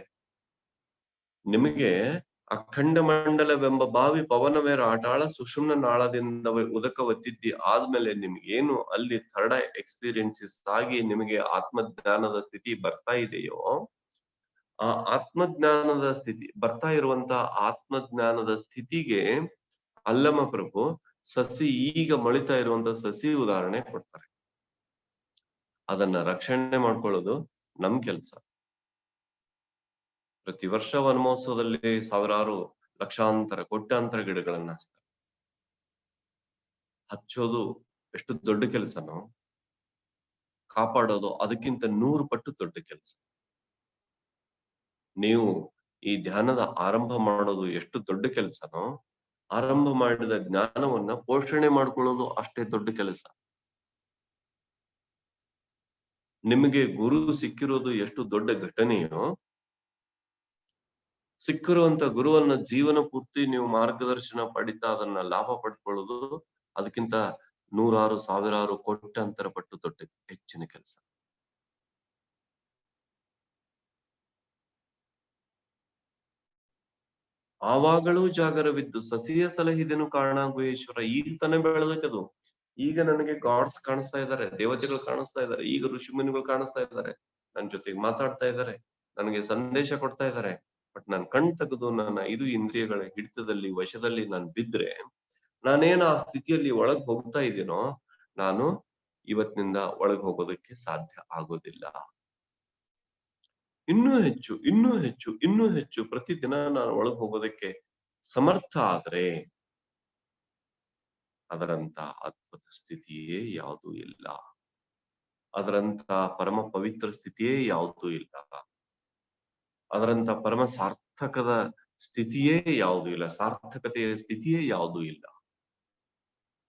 ನಿಮಗೆ ಅಖಂಡ ಮಂಡಲವೆಂಬ ಬಾವಿ ಪವನವೇರ ಆಟಾಳ ಸುಷುಮ್ನ ನಾಳದಿಂದ ಉದಕ ಒತ್ತಿದ್ದಿ ಆದ್ಮೇಲೆ ನಿಮ್ಗೇನು ಅಲ್ಲಿ ಥರ್ಡ್ ಎಕ್ಸ್ಪೀರಿಯನ್ಸಸ್ ಆಗಿ ನಿಮಗೆ ಆತ್ಮಜ್ಞಾನದ ಸ್ಥಿತಿ ಬರ್ತಾ ಇದೆಯೋ, ಆ ಆತ್ಮಜ್ಞಾನದ ಸ್ಥಿತಿ ಬರ್ತಾ ಇರುವಂತ ಆತ್ಮಜ್ಞಾನದ ಸ್ಥಿತಿಗೆ ಅಲ್ಲಮ ಪ್ರಭು ಸಸಿ, ಈಗ ಮೊಳಿತಾ ಇರುವಂತ ಸಸಿ ಉದಾಹರಣೆ ಕೊಡ್ತಾರೆ. ಅದನ್ನ ರಕ್ಷಣೆ ಮಾಡ್ಕೊಳ್ಳೋದು ನಮ್ ಕೆಲ್ಸ. ಪ್ರತಿ ವರ್ಷ ವನಮಹೋತ್ಸವದಲ್ಲಿ ಸಾವಿರಾರು, ಲಕ್ಷಾಂತರ, ಕೋಟ್ಯಾಂತರ ಗಿಡಗಳನ್ನ ಹಚ್ತಾರೆ. ಹಚ್ಚೋದು ಎಷ್ಟು ದೊಡ್ಡ ಕೆಲಸನೋ, ಕಾಪಾಡೋದು ಅದಕ್ಕಿಂತ 100 ಪಟ್ಟು ದೊಡ್ಡ ಕೆಲಸ. ನೀವು ಈ ಧ್ಯಾನದ ಆರಂಭ ಮಾಡೋದು ಎಷ್ಟು ದೊಡ್ಡ ಕೆಲಸನೋ, ಆರಂಭ ಮಾಡಿದ ಜ್ಞಾನವನ್ನ ಪೋಷಣೆ ಮಾಡ್ಕೊಳ್ಳೋದು ಅಷ್ಟೇ ದೊಡ್ಡ ಕೆಲಸ. ನಿಮಗೆ ಗುರು ಸಿಕ್ಕಿರೋದು ಎಷ್ಟು ದೊಡ್ಡ ಘಟನೆಯೋ, ಸಿಕ್ಕಿರುವಂತ ಗುರುವನ್ನ ಜೀವನ ಪೂರ್ತಿ ನೀವು ಮಾರ್ಗದರ್ಶನ ಪಡಿತಾ ಅದನ್ನ ಲಾಭ ಪಡ್ಕೊಳ್ಳೋದು ಅದಕ್ಕಿಂತ ನೂರಾರು ಸಾವಿರಾರು ಕೋಟ್ಯಾಂತರ ಪಟ್ಟು ದೊಡ್ಡ ಹೆಚ್ಚಿನ ಕೆಲಸ. ಆವಾಗಳೂ ಜಾಗರವಿದ್ದು ಸಸಿಯ ಸಲಹಿದೆನು ಕಾರಣ ಗುಹೇಶ್ವರ. ಈಗ ತಾನೇ ಬೆಳೆದಕ್ಕದು. ಈಗ ನನಗೆ ಗಾಡ್ಸ್ ಕಾಣಿಸ್ತಾ ಇದ್ದಾರೆ, ದೇವತೆಗಳು ಕಾಣಿಸ್ತಾ ಇದ್ದಾರೆ, ಈಗ ಋಷಿಮುನಿಗಳು ಕಾಣಿಸ್ತಾ ಇದ್ದಾರೆ, ನನ್ ಜೊತೆಗೆ ಮಾತಾಡ್ತಾ ಇದ್ದಾರೆ, ನನಗೆ ಸಂದೇಶ ಕೊಡ್ತಾ ಇದ್ದಾರೆ. ಬಟ್ ನಾನ್ ಕಣ್ ತೆಗೆದು ನನ್ನ 5 ಇಂದ್ರಿಯಗಳ ಹಿಡಿತದಲ್ಲಿ ವಶದಲ್ಲಿ ನಾನ್ ಬಿದ್ರೆ, ನಾನೇನ್ ಆ ಸ್ಥಿತಿಯಲ್ಲಿ ಒಳಗ್ ಹೋಗ್ತಾ ಇದ್ದೀನೋ, ನಾನು ಇವತ್ತಿನಿಂದ ಒಳಗ್ ಹೋಗೋದಕ್ಕೆ ಸಾಧ್ಯ ಆಗೋದಿಲ್ಲ. ಇನ್ನೂ ಹೆಚ್ಚು, ಇನ್ನೂ ಹೆಚ್ಚು, ಇನ್ನೂ ಹೆಚ್ಚು ಪ್ರತಿದಿನ ನಾನು ಒಳಗ್ ಹೋಗೋದಕ್ಕೆ ಸಮರ್ಥ ಆದ್ರೆ ಅದರಂತ ಅದ್ಭುತ ಸ್ಥಿತಿಯೇ ಯಾವುದೂ ಇಲ್ಲ. ಅದರಂತ ಪರಮ ಪವಿತ್ರ ಸ್ಥಿತಿಯೇ ಯಾವುದೂ ಇಲ್ಲ. ಅದರಂತ ಪರಮ ಸಾರ್ಥಕದ ಸ್ಥಿತಿಯೇ ಯಾವುದೂ ಇಲ್ಲ. ಸಾರ್ಥಕತೆಯ ಸ್ಥಿತಿಯೇ ಯಾವುದೂ ಇಲ್ಲ.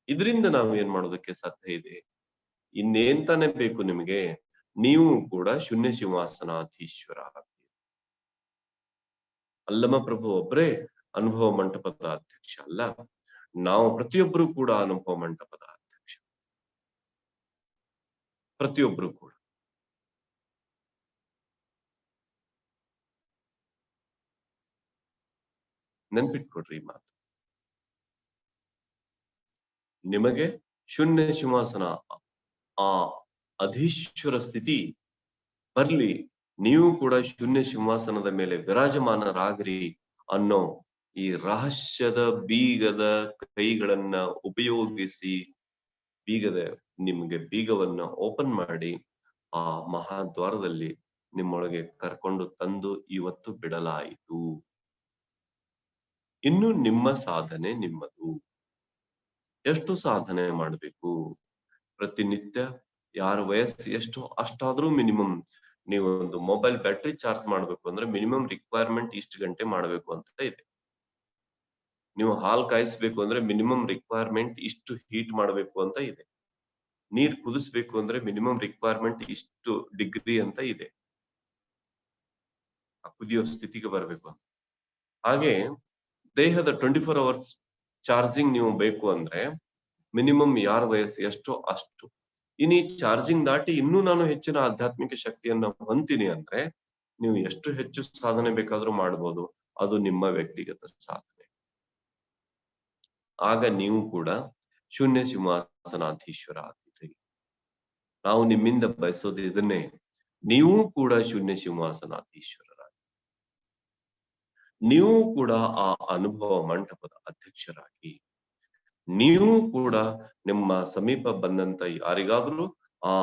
ಇದರಿಂದ ನಾವು ಏನ್ ಮಾಡೋದಕ್ಕೆ ಸಾಧ್ಯ ಇದೆ? ಇನ್ನೇನ್ ತಾನೇ ಬೇಕು ನಿಮಗೆ? ನೀವು ಕೂಡ ಶೂನ್ಯ ಸಿಂಹಾಸನಾಧೀಶ್ವರ. ಅಲ್ಲಮ ಪ್ರಭು ಒಬ್ಬರೇ ಅನುಭವ ಮಂಟಪದ ಅಧ್ಯಕ್ಷ ಅಲ್ಲ, ನಾವು ಪ್ರತಿಯೊಬ್ಬರು ಕೂಡ ಅನುಭವ ಮಂಟಪದ ಅಧ್ಯಕ್ಷ. ಪ್ರತಿಯೊಬ್ಬರು ಕೂಡ. ನೆನ್ಪಿಟ್ಕೊಡ್ರಿ ಈ ಮಾತು. ನಿಮಗೆ ಶೂನ್ಯ ಸಿಂಹಾಸನ ಆ ಅಧೀಶ್ವರ ಸ್ಥಿತಿ ಬರ್ಲಿ, ನೀವು ಕೂಡ ಶೂನ್ಯ ಸಿಂಹಾಸನದ ಮೇಲೆ ವಿರಾಜಮಾನರಾಗ್ರಿ ಅನ್ನೋ ಈ ರಹಸ್ಯದ ಬೀಗದ ಕೈಗಳನ್ನ ಉಪಯೋಗಿಸಿ ನಿಮ್ಗೆ ಬೀಗವನ್ನ ಓಪನ್ ಮಾಡಿ ಆ ಮಹಾದ್ವಾರದಲ್ಲಿ ನಿಮ್ಮೊಳಗೆ ಕರ್ಕೊಂಡು ತಂದು ಇವತ್ತು ಬಿಡಲಾಯಿತು. ಇನ್ನು ನಿಮ್ಮ ಸಾಧನೆ ನಿಮ್ಮದು. ಎಷ್ಟು ಸಾಧನೆ ಮಾಡಬೇಕು? ಪ್ರತಿನಿತ್ಯ ಯಾರ ವಯಸ್ಸು ಎಷ್ಟು ಅಷ್ಟಾದ್ರೂ ಮಿನಿಮಮ್ ನೀವು ಒಂದು ಮೊಬೈಲ್ ಬ್ಯಾಟ್ರಿ ಚಾರ್ಜ್ ಮಾಡ್ಬೇಕು ಅಂದ್ರೆ ಮಿನಿಮಮ್ ರಿಕ್ವೈರ್ಮೆಂಟ್ ಇಷ್ಟು ಗಂಟೆ ಮಾಡ್ಬೇಕು ಅಂತ ಇದೆ. ನೀವು ಹಾಲ್ ಕಾಯಿಸ್ಬೇಕು ಅಂದ್ರೆ ಮಿನಿಮಮ್ ರಿಕ್ವೈರ್ಮೆಂಟ್ ಇಷ್ಟು ಹೀಟ್ ಮಾಡ್ಬೇಕು ಅಂತ ಇದೆ. ನೀರ್ ಕುದಿಸ್ಬೇಕು ಅಂದ್ರೆ ಮಿನಿಮಮ್ ರಿಕ್ವೈರ್ಮೆಂಟ್ ಇಷ್ಟು ಡಿಗ್ರಿ ಅಂತ ಇದೆ. ಆ ಕುದಿಯೋ ಸ್ಥಿತಿಗೆ ಬರ್ಬೇಕು ಅಂತ. ಹಾಗೆ ದೇಹದ 24 ಅವರ್ಸ್ ಚಾರ್ಜಿಂಗ್ ನೀವು ಬೇಕು ಅಂದ್ರೆ ಮಿನಿಮಮ್ ಯಾರ ವಯಸ್ಸು ಎಷ್ಟೋ ಅಷ್ಟು. ಇನ್ನು ಈ ಚಾರ್ಜಿಂಗ್ ದಾಟಿ ಇನ್ನೂ ನಾನು ಹೆಚ್ಚಿನ ಆಧ್ಯಾತ್ಮಿಕ ಶಕ್ತಿಯನ್ನ ಹೊಂತೀನಿ ಅಂದ್ರೆ ನೀವು ಎಷ್ಟು ಹೆಚ್ಚು ಸಾಧನೆ ಬೇಕಾದ್ರೂ ಮಾಡ್ಬೋದು. ಅದು ನಿಮ್ಮ ವ್ಯಕ್ತಿಗತ ಸಾಧನೆ. ಆಗ ನೀವು ಕೂಡ ಶೂನ್ಯ ಸಿಂಹಾಸನಾಧೀಶ್ವರ ಆಗ್ತೀರಿ. ನಾವು ನಿಮ್ಮಿಂದ ಬಯಸೋದು ಇದನ್ನೇ. ನೀವು ಕೂಡ ಶೂನ್ಯ ಸಿಂಹಾಸನಾಧೀಶ್ವರರಾಗಿ, ನೀವು ಕೂಡ ಆ ಅನುಭವ ಮಂಟಪದ ಅಧ್ಯಕ್ಷರಾಗಿ, ನೀವು ಕೂಡ ನಿಮ್ಮ ಸಮೀಪ ಬಂದಂತ ಯಾರಿಗಾದ್ರೂ ಆ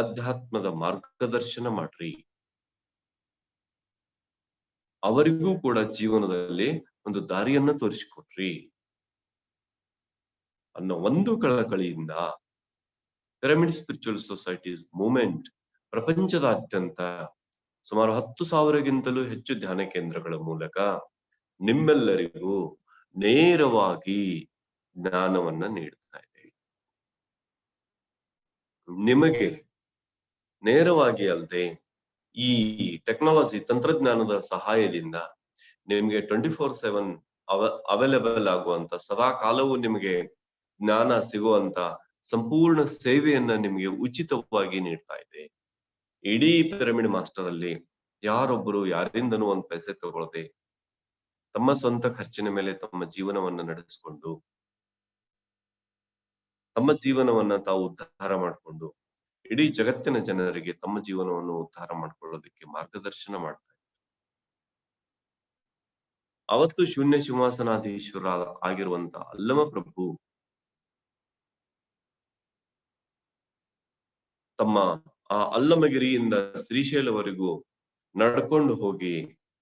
ಅಧ್ಯಾತ್ಮದ ಮಾರ್ಗದರ್ಶನ ಮಾಡ್ರಿ. ಅವರಿಗೂ ಕೂಡ ಜೀವನದಲ್ಲಿ ಒಂದು ದಾರಿಯನ್ನ ತೋರಿಸಿಕೊಟ್ರಿ ಅನ್ನೋ ಒಂದು ಕಳಕಳಿಯಿಂದ ಪಿರಮಿಡ್ ಸ್ಪಿರಿಚುವಲ್ ಸೊಸೈಟೀಸ್ ಮೂವ್ಮೆಂಟ್ ಪ್ರಪಂಚದಾದ್ಯಂತ ಸುಮಾರು 10,000ಗಿಂತಲೂ ಹೆಚ್ಚು ಧ್ಯಾನ ಕೇಂದ್ರಗಳ ಮೂಲಕ ನಿಮ್ಮೆಲ್ಲರಿಗೂ ನೇರವಾಗಿ ಜ್ಞಾನವನ್ನ ನೀಡುತ್ತಾ ಇದೆ. ನಿಮಗೆ ನೇರವಾಗಿ ಅಲ್ಲದೆ ಈ ಟೆಕ್ನಾಲಜಿ ತಂತ್ರಜ್ಞಾನದ ಸಹಾಯದಿಂದ ನಿಮ್ಗೆ 24/7 ಅವೈಲೇಬಲ್ ಆಗುವಂತ ಸದಾ ಕಾಲವೂ ನಿಮಗೆ ಜ್ಞಾನ ಸಿಗುವಂತ ಸಂಪೂರ್ಣ ಸೇವೆಯನ್ನ ನಿಮಗೆ ಉಚಿತವಾಗಿ ನೀಡ್ತಾ ಇದೆ. ಇಡೀ ಪಿರಮಿಡ್ ಮಾಸ್ಟರ್ ಅಲ್ಲಿ ಯಾರೊಬ್ಬರು ಯಾರಿಂದನೂ ಒಂದ್ ಪೈಸೆ ತಗೊಳ್ಳದೆ ತಮ್ಮ ಸ್ವಂತ ಖರ್ಚಿನ ಮೇಲೆ ತಮ್ಮ ಜೀವನವನ್ನ ನಡೆಸಿಕೊಂಡು ತಮ್ಮ ಜೀವನವನ್ನ ತಾವು ಉದ್ಧಾರ ಮಾಡಿಕೊಂಡು ಇಡೀ ಜಗತ್ತಿನ ಜನರಿಗೆ ತಮ್ಮ ಜೀವನವನ್ನು ಉದ್ಧಾರ ಮಾಡ್ಕೊಳ್ಳೋದಕ್ಕೆ ಮಾರ್ಗದರ್ಶನ ಮಾಡ್ತಾರೆ. ಅವತ್ತು ಶೂನ್ಯ ಸಿಂಹಾಸನಾಧೀಶ್ವರ ಆಗಿರುವಂತ ಅಲ್ಲಮ ಪ್ರಭು ತಮ್ಮ ಆ ಅಲ್ಲಮಗಿರಿಯಿಂದ ಶ್ರೀಶೈಲವರೆಗೂ ನಡ್ಕೊಂಡು ಹೋಗಿ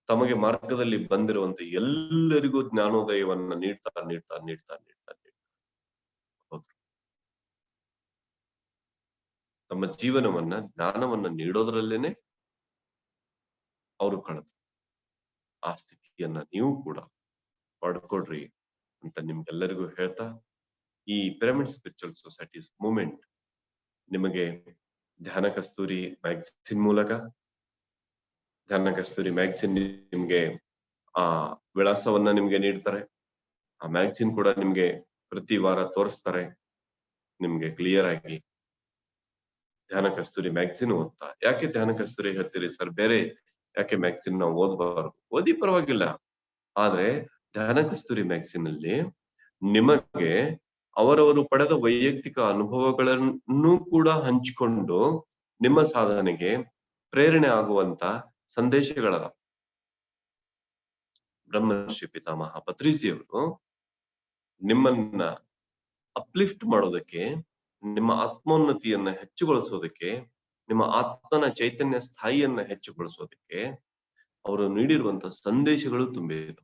ತಮಗೆ ಮಾರ್ಗದಲ್ಲಿ ಬಂದಿರುವಂತ ಎಲ್ಲರಿಗೂ ಜ್ಞಾನೋದಯವನ್ನ ನೀಡ್ತಾ ನೀಡ್ತಾ ನೀಡ್ತಾ ನೀಡ್ತಾ ಹೋದ್ರು. ತಮ್ಮ ಜೀವನವನ್ನ ಜ್ಞಾನವನ್ನ ನೀಡೋದ್ರಲ್ಲೇನೆ ಅವರು ಕಳೆದ್ರು. ಆ ಸ್ಥಿತಿಯನ್ನ ನೀವು ಕೂಡ ಪಡ್ಕೊಡ್ರಿ ಅಂತ ನಿಮ್ಗೆಲ್ಲರಿಗೂ ಹೇಳ್ತಾ ಈ ಪಿರಮಿಡ್ ಸ್ಪಿರಿಚುವಲ್ ಸೊಸೈಟೀಸ್ ಮೂವ್ಮೆಂಟ್ ನಿಮಗೆ ಧ್ಯಾನ ಕಸ್ತೂರಿ ಮ್ಯಾಗಝಿನ್ ಮೂಲಕ. ಧ್ಯಾನ ಕಸ್ತೂರಿ ಮ್ಯಾಗಝಿನ್ ನಿಮ್ಗೆ ಆ ವಿಳಾಸವನ್ನ ನಿಮ್ಗೆ ನೀಡ್ತಾರೆ. ಆ ಮ್ಯಾಗಝಿನ್ ಕೂಡ ನಿಮ್ಗೆ ಪ್ರತಿ ವಾರ ತೋರಿಸ್ತಾರೆ ನಿಮ್ಗೆ ಕ್ಲಿಯರ್ ಆಗಿ. ಧ್ಯಾನ ಕಸ್ತೂರಿ ಮ್ಯಾಗಝಿನ್ ಓದ್ತಾ, ಯಾಕೆ ಧ್ಯಾನ ಕಸ್ತೂರಿ ಹೇಳ್ತೀರಿ ಸರ್, ಬೇರೆ ಯಾಕೆ ಮ್ಯಾಗಝಿನ್ ನಾವು ಓದಬಾರದು? ಓದಿ ಪರವಾಗಿಲ್ಲ, ಆದ್ರೆ ಧ್ಯಾನ ಕಸ್ತೂರಿ ಮ್ಯಾಗಝಿನ್ ಅಲ್ಲಿ ನಿಮಗೆ ಅವರವರು ಪಡೆದ ವೈಯಕ್ತಿಕ ಅನುಭವಗಳನ್ನು ಕೂಡ ಹಂಚಿಕೊಂಡು ನಿಮ್ಮ ಸಾಧನೆಗೆ ಪ್ರೇರಣೆ ಆಗುವಂತ ಸಂದೇಶಗಳದ. ಬ್ರಹ್ಮರ್ಷಿ ಪಿತಾಮಹ ಪತ್ರಿಜಿಯವರು ನಿಮ್ಮನ್ನ ಅಪ್ಲಿಫ್ಟ್ ಮಾಡೋದಕ್ಕೆ, ನಿಮ್ಮ ಆತ್ಮೋನ್ನತಿಯನ್ನ ಹೆಚ್ಚುಗೊಳಿಸೋದಕ್ಕೆ, ನಿಮ್ಮ ಆತ್ಮನ ಚೈತನ್ಯ ಸ್ಥಾಯಿಯನ್ನ ಹೆಚ್ಚುಗೊಳಿಸೋದಕ್ಕೆ ಅವರು ನೀಡಿರುವಂತಹ ಸಂದೇಶಗಳು ತುಂಬಿದೆ.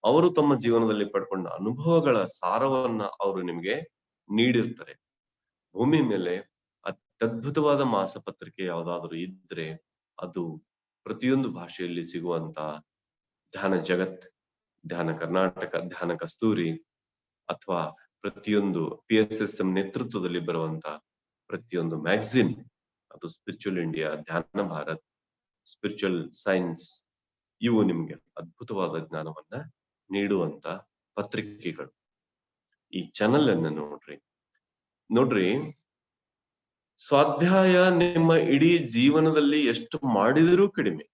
ಅವರು ತಮ್ಮ ಜೀವನದಲ್ಲಿ ಪಡ್ಕೊಂಡ ಅನುಭವಗಳ ಸಾರವನ್ನ ಅವರು ನಿಮ್ಗೆ ನೀಡಿರ್ತಾರೆ. ಭೂಮಿ ಮೇಲೆ ಅತ್ಯದ್ಭುತವಾದ ಮಾಸಪತ್ರಿಕೆ ಯಾವ್ದಾದ್ರು ಇದ್ರೆ ಅದು ಪ್ರತಿಯೊಂದು ಭಾಷೆಯಲ್ಲಿ ಸಿಗುವಂತ ಧ್ಯಾನ ಜಗತ್, ಧ್ಯಾನ ಕರ್ನಾಟಕ, ಧ್ಯಾನ ಕಸ್ತೂರಿ, ಅಥವಾ ಪ್ರತಿಯೊಂದು PSSM ನೇತೃತ್ವದಲ್ಲಿ ಬರುವಂತ ಪ್ರತಿಯೊಂದು ಮ್ಯಾಗಝಿನ್, ಅದು ಸ್ಪಿರಿಚುವಲ್ ಇಂಡಿಯಾ, ಧ್ಯಾನ ಭಾರತ್, ಸ್ಪಿರಿಚುವಲ್ ಸೈನ್ಸ್, ಇವು ನಿಮ್ಗೆ ಅದ್ಭುತವಾದ ಜ್ಞಾನವನ್ನ ನೀಡುವಂತ ಪತ್ರಿಕೆಗಳು. ಈ ಚಾನೆಲ್ ಅನ್ನ ನೋಡ್ರಿ, ಸ್ವಾಧ್ಯಾಯ ನಿಮ್ಮ ಇಡೀ ಜೀವನದಲ್ಲಿ ಎಷ್ಟು ಮಾಡಿದರೂ ಕಡಿಮೆ.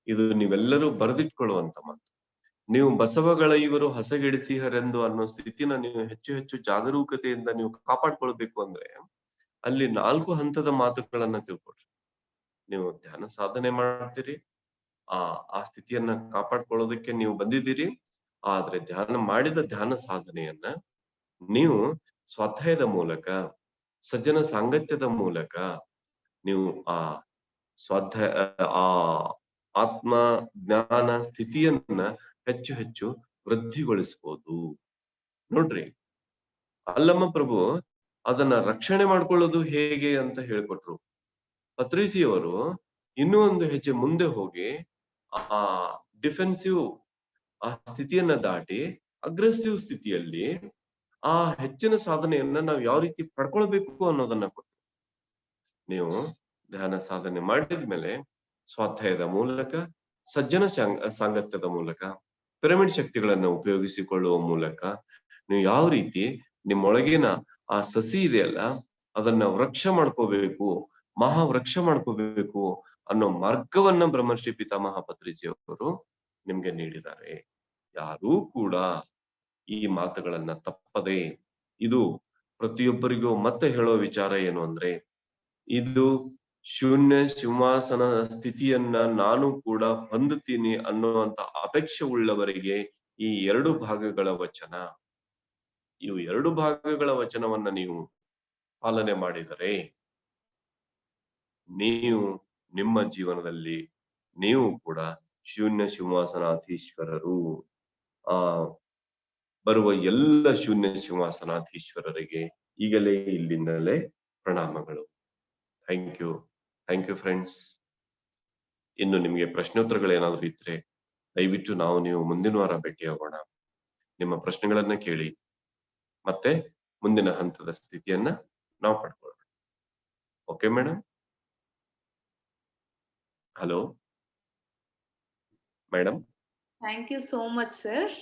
ಇದು ನೀವೆಲ್ಲರೂ ಬರೆದಿಟ್ಕೊಳ್ಳುವಂತ ಮಾತು. ನೀವು ಬಸವಗಳ ಇವರು ಹಸಗೆಡಿಸಿಹರೆಂದು ಅನ್ನೋ ಸ್ಥಿತಿನ ನೀವು ಹೆಚ್ಚು ಹೆಚ್ಚು ಜಾಗರೂಕತೆಯಿಂದ ನೀವು ಕಾಪಾಡ್ಕೊಳ್ಬೇಕು ಅಂದ್ರೆ ಅಲ್ಲಿ 4 ಹಂತದ ಮಾತುಗಳನ್ನ ತಿಳ್ಕೊಳ್ರಿ. ನೀವು ಧ್ಯಾನ ಸಾಧನೆ ಮಾಡ್ತೀರಿ, ಆ ಸ್ಥಿತಿಯನ್ನ ಕಾಪಾಡ್ಕೊಳ್ಳೋದಕ್ಕೆ ನೀವು ಬಂದಿದ್ದೀರಿ. ಆದ್ರೆ ಮಾಡಿದ ಧ್ಯಾನ ಸಾಧನೆಯನ್ನ ನೀವು ಸ್ವಾಧ್ಯಾಯದ ಮೂಲಕ, ಸಜ್ಜನ ಸಾಂಗತ್ಯದ ಮೂಲಕ ನೀವು ಆ ಸ್ವಾಧ್ಯಾಯ, ಆ ಆತ್ಮ ಜ್ಞಾನ ಸ್ಥಿತಿಯನ್ನ ಹೆಚ್ಚು ಹೆಚ್ಚು ವೃದ್ಧಿಗೊಳಿಸಬಹುದು. ನೋಡ್ರಿ, ಅಲ್ಲಮ್ಮ ಪ್ರಭು ಅದನ್ನ ರಕ್ಷಣೆ ಮಾಡ್ಕೊಳ್ಳೋದು ಹೇಗೆ ಅಂತ ಹೇಳ್ಕೊಟ್ರು. ಪತ್ರಿಜಿಯವರು ಇನ್ನೂ ಒಂದು ಹೆಜ್ಜೆ ಮುಂದೆ ಹೋಗಿ ಆ ಡಿಫೆನ್ಸಿವ್ ಆ ಸ್ಥಿತಿಯನ್ನ ದಾಟಿ ಅಗ್ರೆಸಿವ್ ಸ್ಥಿತಿಯಲ್ಲಿ ಆ ಹೆಚ್ಚಿನ ಸಾಧನೆಯನ್ನ ನಾವು ಯಾವ ರೀತಿ ಪಡ್ಕೊಳ್ಬೇಕು ಅನ್ನೋದನ್ನ ಕೊಟ್ಟು, ನೀವು ಧ್ಯಾನ ಸಾಧನೆ ಮಾಡಿದ್ಮೇಲೆ ಸ್ವಾಧ್ಯಾಯದ ಮೂಲಕ, ಸಜ್ಜನ ಸಾಂಗತ್ಯದ ಮೂಲಕ, ಪಿರಮಿಡ್ ಶಕ್ತಿಗಳನ್ನ ಉಪಯೋಗಿಸಿಕೊಳ್ಳುವ ಮೂಲಕ ನೀವು ಯಾವ ರೀತಿ ನಿಮ್ಮೊಳಗಿನ ಆ ಸಸಿ ಇದೆಯಲ್ಲ ಅದನ್ನ ವೃಕ್ಷ ಮಾಡ್ಕೋಬೇಕು, ಮಹಾವೃಕ್ಷ ಮಾಡ್ಕೋಬೇಕು ಅನ್ನೋ ಮಾರ್ಗವನ್ನ ಬ್ರಹ್ಮರ್ಷಿ ಪಿತಾಮಹ ಪತ್ರಿಜಿಯವರು ನಿಮ್ಗೆ ನೀಡಿದ್ದಾರೆ. ಯಾರೂ ಕೂಡ ಈ ಮಾತುಗಳನ್ನ ತಪ್ಪದೆ, ಇದು ಪ್ರತಿಯೊಬ್ಬರಿಗೂ ಮತ್ತೆ ಹೇಳೋ ವಿಚಾರ ಏನು ಅಂದ್ರೆ, ಇದು ಶೂನ್ಯ ಸಿಂಹಾಸನ ಸ್ಥಿತಿಯನ್ನ ನಾನು ಕೂಡ ಹೊಂದುತ್ತೀನಿ ಅನ್ನುವಂತ ಅಪೇಕ್ಷೆ ಉಳ್ಳವರಿಗೆ ಈ 2 ಭಾಗಗಳ ವಚನ, ಇವು 2 ಭಾಗಗಳ ವಚನವನ್ನ ನೀವು ಪಾಲನೆ ಮಾಡಿದರೆ ನೀವು ನಿಮ್ಮ ಜೀವನದಲ್ಲಿ ನೀವು ಕೂಡ ಶೂನ್ಯ ಸಿಂಹಾಸನಾಧೀಶ್ವರರು. ಆ ಬರುವ ಎಲ್ಲ ಶೂನ್ಯ ಸಿಂಹಾಸನಾಧೀಶ್ವರರಿಗೆ ಈಗಲೇ ಇಲ್ಲಿಂದಲೇ ಪ್ರಣಾಮಗಳು. Thank you friends. ಇನ್ನು ನಿಮ್ಗೆ ಪ್ರಶ್ನೋತ್ತರಗಳೇನಾದ್ರೂ ಇದ್ರೆ ದಯವಿಟ್ಟು ನೀವು ಮುಂದಿನ ವಾರ ಭೇಟಿಯಾಗೋಣ. ನಿಮ್ಮ ಪ್ರಶ್ನೆಗಳನ್ನ ಕೇಳಿ ಮತ್ತೆ ಮುಂದಿನ ಹಂತದ ಸ್ಥಿತಿಯನ್ನ ನಾವು ಪಡ್ಕೊಳ್ಳೋಣ. Okay madam? Hello madam. Thank you so much sir.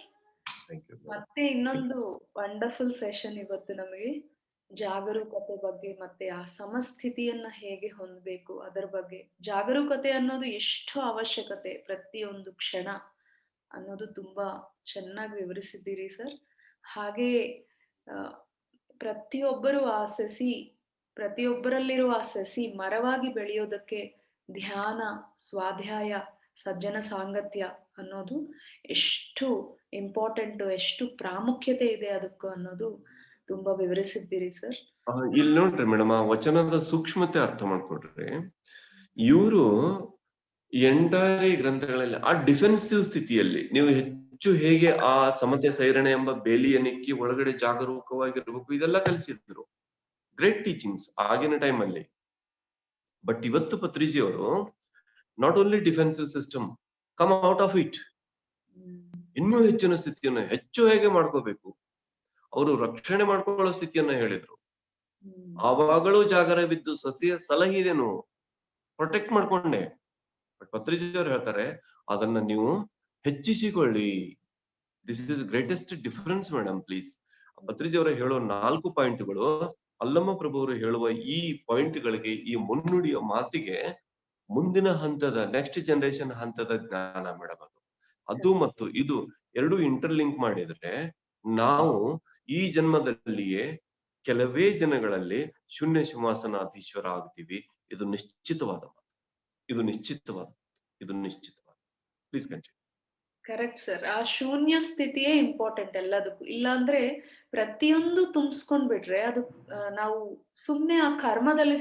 Thank you. ಮತ್ತೆ ಇನ್ನೊಂದು ವಂಡರ್ಫುಲ್ ಸೆಷನ್ ಇವತ್ತು ನಮಗೆ ಜಾಗರೂಕತೆ ಬಗ್ಗೆ, ಮತ್ತೆ ಆ ಸಮಸ್ಥಿತಿಯನ್ನ ಹೇಗೆ ಹೊಂದಬೇಕು ಅದರ ಬಗ್ಗೆ. ಜಾಗರೂಕತೆ ಅನ್ನೋದು ಎಷ್ಟು ಅವಶ್ಯಕತೆ ಪ್ರತಿಯೊಂದು ಕ್ಷಣ ಅನ್ನೋದು ತುಂಬಾ ಚೆನ್ನಾಗಿ ವಿವರಿಸಿದ್ದೀರಿ ಸರ್. ಹಾಗೆ ಪ್ರತಿಯೊಬ್ಬರಲ್ಲಿರುವ ಆ ಸಸಿ ಮರವಾಗಿ ಬೆಳೆಯೋದಕ್ಕೆ ಧ್ಯಾನ, ಸ್ವಾಧ್ಯಾಯ, ಸಜ್ಜನ ಸಾಂಗತ್ಯ ಅನ್ನೋದು ಎಷ್ಟು ಇಂಪಾರ್ಟೆಂಟ್, ಎಷ್ಟು ಪ್ರಾಮುಖ್ಯತೆ ಇದೆ ಅದಕ್ಕೂ ಅನ್ನೋದು ತುಂಬಾ ವಿವರಿಸಿದ್ದೀರಿ ಸರ್. ಇಲ್ಲಿ ನೋಡ್ರಿ ಮೇಡಮ್, ಆ ವಚನದ ಸೂಕ್ಷ್ಮತೆ ಅರ್ಥ ಮಾಡ್ಕೊಡ್ರಿ. ಇವರು ಎಂಟೈರ್ ಗ್ರಂಥಗಳಲ್ಲಿ ಆ ಡಿಫೆನ್ಸಿವ್ ಸ್ಥಿತಿಯಲ್ಲಿ ನೀವು ಹೆಚ್ಚು ಹೇಗೆ ಆ ಸಮತೆ ಸೈರಣೆ ಎಂಬ ಬೇಲಿಯ ನಿಕ್ಕಿ ಒಳಗಡೆ ಜಾಗರೂಕವಾಗಿರ್ಬೇಕು ಇದೆಲ್ಲ ಕಲಿಸಿದ್ರು. ಗ್ರೇಟ್ ಟೀಚಿಂಗ್ಸ್ ಆಗಿನ ಟೈಮ್ ಅಲ್ಲಿ. ಬಟ್ ಇವತ್ತು ಪತ್ರಿಜಿಯವರು not only defensive system, come out of it, ಇನ್ನೂ ಹೆಚ್ಚಿನ ಸ್ಥಿತಿಯನ್ನು ಹೆಚ್ಚು ಹೇಗೆ ಮಾಡ್ಕೋಬೇಕು, ಅವರು ರಕ್ಷಣೆ ಮಾಡ್ಕೊಳ್ಳೋ ಸ್ಥಿತಿಯನ್ನ ಹೇಳಿದ್ರು. ಹ್ಮ್. ಆವಾಗಲೂ ಜಾಗರ ಬಿದ್ದು ಸಸಿಯ ಸಲಹಿದೆನು, ಪ್ರೊಟೆಕ್ಟ್ ಮಾಡ್ಕೊಂಡೆ. ಬಟ್ ಪತ್ರಿಜಿಯವರು ಹೇಳ್ತಾರೆ ಅದನ್ನ ನೀವು ಹೆಚ್ಚಿಸಿಕೊಳ್ಳಿ. This is greatest difference madam please. ಪತ್ರಿಜಿಯವರು ಹೇಳೋ 4 ಪಾಯಿಂಟ್ಗಳು ಅಲ್ಲಮ್ಮ ಪ್ರಭು ಅವರು ಹೇಳುವ ಈ ಪಾಯಿಂಟ್ಗಳಿಗೆ, ಈ ಮುನ್ನುಡಿಯ ಮಾತಿಗೆ ಮುಂದಿನ ಹಂತದ ನೆಕ್ಸ್ಟ್ ಜನರೇಷನ್ ಹಂತದ ಜ್ಞಾನ ಮೇಡಮ್ ಅದು. ಅದು ಮತ್ತು ಇದು ಎರಡು ಇಂಟರ್ಲಿಂಕ್ ಮಾಡಿದ್ರೆ ನಾವು ಈ ಜನ್ಮದಲ್ಲಿಯೇ ಕೆಲವೇ ದಿನಗಳಲ್ಲಿ ಶೂನ್ಯ ಸಿಂಹಾಸನಾಧೀಶ್ವರ ಆಗ್ತೀವಿ. ಇದು ನಿಶ್ಚಿತವಾದ ಮಾತು. ಇದು ನಿಶ್ಚಿತವಾದ ಇದು ನಿಶ್ಚಿತವಾದ. Please continue. Correct sir. ಆ ಶೂನ್ಯ ಸ್ಥಿತಿಯೇ ಇಂಪಾರ್ಟೆಂಟ್ ಎಲ್ಲದಕ್ಕೂ. ಇಲ್ಲಾಂದ್ರೆ ಪ್ರತಿಯೊಂದು ತುಂಬಿಸ್ಕೊಂಡ್ ಬಿಟ್ರೆ ಅದು ನಾವು ಸುಮ್ನೆ ಆ ಕರ್ಮದಲ್ಲಿ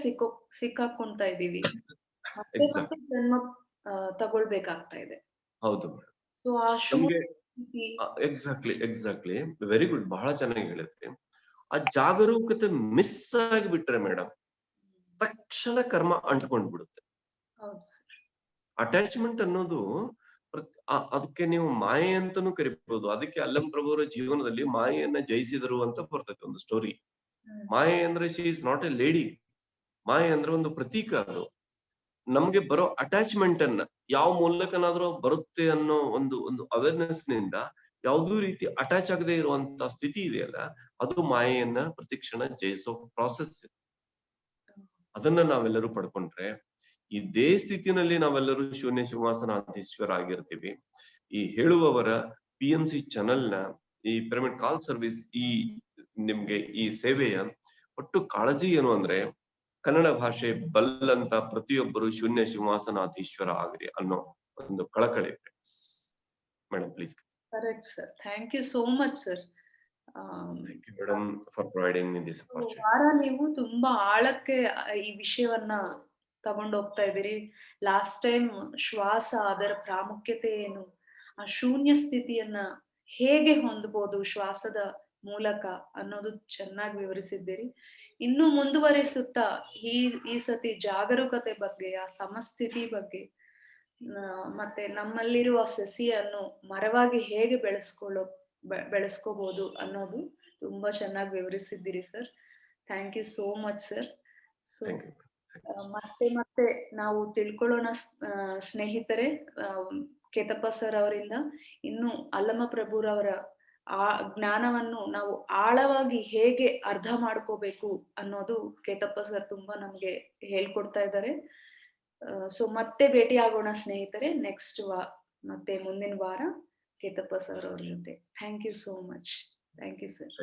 ಸಿಕ್ಕಾಕೊಂತಾ ಇದೀವಿ. ಮತ್ತೆ ಎಕ್ಸಾಕ್ಟ್. ಮತ್ತೆ ಜನ್ಮ ತಗೊಳ್ಬೇಕಾಗ್ತಾ ಇದೆ. ಹೌದು ಮೇಡಮ್. ಸೊ ಆ ನಮ್ಗೆ ಶೂನ್ಯ ಸ್ಥಿತಿ. Exactly very good. ಬಹಳ ಚೆನ್ನಾಗಿ ಹೇಳಿದ್ರಿ. ಆ ಜಾಗರೂಕತೆ ಮಿಸ್ ಆಗಿಬಿಟ್ರೆ ಮೇಡಮ್ ತಕ್ಷಣ ಕರ್ಮ ಅಂಟ್ಕೊಂಡ್ ಬಿಡುತ್ತೆ. ಹೌದು ಸರ್. ಅಟ್ಯಾಚ್ಮೆಂಟ್ ಅನ್ನೋದು ಅದಕ್ಕೆ ನೀವು ಮಾಯೆ ಅಂತಾನೂ ಕರಿಬಹುದು. ಅದಕ್ಕೆ ಅಲ್ಲಂ ಪ್ರಭುವರ ಜೀವನದಲ್ಲಿ ಮಾಯೆಯನ್ನ ಜಯಿಸಿದರು ಅಂತ ಬರ್ತೈತೆ ಒಂದು ಸ್ಟೋರಿ. ಮಾಯೆ ಅಂದ್ರೆ she is not A lady. ಮಾಯೆ ಅಂದ್ರೆ ಒಂದು ಪ್ರತೀಕ. ಅದು ನಮ್ಗೆ ಬರೋ ಅಟ್ಯಾಚ್ಮೆಂಟ್ ಅನ್ನ ಯಾವ ಮೂಲಕನಾದ್ರೂ ಬರುತ್ತೆ ಅನ್ನೋ ಒಂದು ಒಂದು ಅವೇರ್ನೆಸ್ ನಿಂದ ಯಾವುದೂ ರೀತಿ ಅಟ್ಯಾಚ್ ಆಗದೆ ಇರುವಂತ ಸ್ಥಿತಿ ಇದೆಯಲ್ಲ, ಅದು ಮಾಯೆಯನ್ನ ಪ್ರತಿಕ್ಷಣ ಜಯಿಸೋ ಪ್ರಾಸೆಸ್. ಅದನ್ನ ನಾವೆಲ್ಲರೂ ಪಡ್ಕೊಂಡ್ರೆ ಇದೇ ಸ್ಥಿತಿನಲ್ಲಿ ನಾವೆಲ್ಲರೂ ಶೂನ್ಯ ಸಿಂಹಾಸನಾಧೀಶ್ವರ ಆಗಿರ್ತೀವಿ. ಈ ಹೇಳುವವರ PMC ಚಾನೆಲ್ ನ ಈ ಪಿರಮಿಡ್ ಕಾಲ್ ಸರ್ವಿಸ್, ಈ ನಿಮ್ಗೆ ಈ ಸೇವೆಯ ಒಟ್ಟು ಕಾಳಜಿ ಏನು ಅಂದ್ರೆ ಕನ್ನಡ ಭಾಷೆ ಬಲ್ಲಂತ ಪ್ರತಿಯೊಬ್ಬರು ಶೂನ್ಯ ಸಿಂಹಾಸನಾಧೀಶ್ವರ ಆಗ್ರಿ ಅನ್ನೋ ಒಂದು ಕಳಕಳಿ. Madam please. Correct sir. Thank you so much sir. Thank you madam for providing me this opportunity. ವಾರ ನೀವು ತುಂಬಾ ಆಳಕ್ಕೆ ಈ ವಿಷಯವನ್ನ ತಗೊಂಡೋಗ್ತಾ ಇದ್ದೀರಿ. ಲಾಸ್ಟ್ ಟೈಮ್ ಶ್ವಾಸ, ಅದರ ಪ್ರಾಮುಖ್ಯತೆ ಏನು, ಆ ಶೂನ್ಯ ಸ್ಥಿತಿಯನ್ನ ಹೇಗೆ ಹೊಂದಬಹುದು ಶ್ವಾಸದ ಮೂಲಕ ಅನ್ನೋದು ಚೆನ್ನಾಗಿ ವಿವರಿಸಿದ್ದೀರಿ. ಇನ್ನು ಮುಂದುವರಿಸುತ್ತಾ ಈ ಸತಿ ಜಾಗರೂಕತೆ ಬಗ್ಗೆ, ಆ ಸಮಸ್ಥಿತಿ ಬಗ್ಗೆ, ಮತ್ತೆ ನಮ್ಮಲ್ಲಿರುವ ಸಸಿಯನ್ನು ಮರವಾಗಿ ಹೇಗೆ ಬೆಳೆಸ್ಕೋಬಹುದು ಅನ್ನೋದು ತುಂಬಾ ಚೆನ್ನಾಗಿ ವಿವರಿಸಿದ್ದೀರಿ ಸರ್. Thank you so much sir. So ಮತ್ತೆ ಮತ್ತೆ ನಾವು ತಿಳ್ಕೊಳ್ಳೋಣ ಸ್ನೇಹಿತರೆ, ಕೇತಪ್ಪ ಸರ್ ಅವರಿಂದ ಇನ್ನು ಅಲ್ಲಮ ಪ್ರಭುರವರ ಆ ಜ್ಞಾನವನ್ನು ನಾವು ಆಳವಾಗಿ ಹೇಗೆ ಅರ್ಥ ಮಾಡ್ಕೋಬೇಕು ಅನ್ನೋದು ಕೇತಪ್ಪ ಸರ್ ತುಂಬಾ ನಮ್ಗೆ ಹೇಳ್ಕೊಡ್ತಾ ಇದ್ದಾರೆ. ಸೊ ಮತ್ತೆ ಭೇಟಿ ಆಗೋಣ ಸ್ನೇಹಿತರೆ ನೆಕ್ಸ್ಟ್ ಮತ್ತೆ ಮುಂದಿನ ವಾರ ಕೇತಪ್ಪ ಸರ್ ಅವ್ರ ಜೊತೆ. Thank you so much. Thank you sir.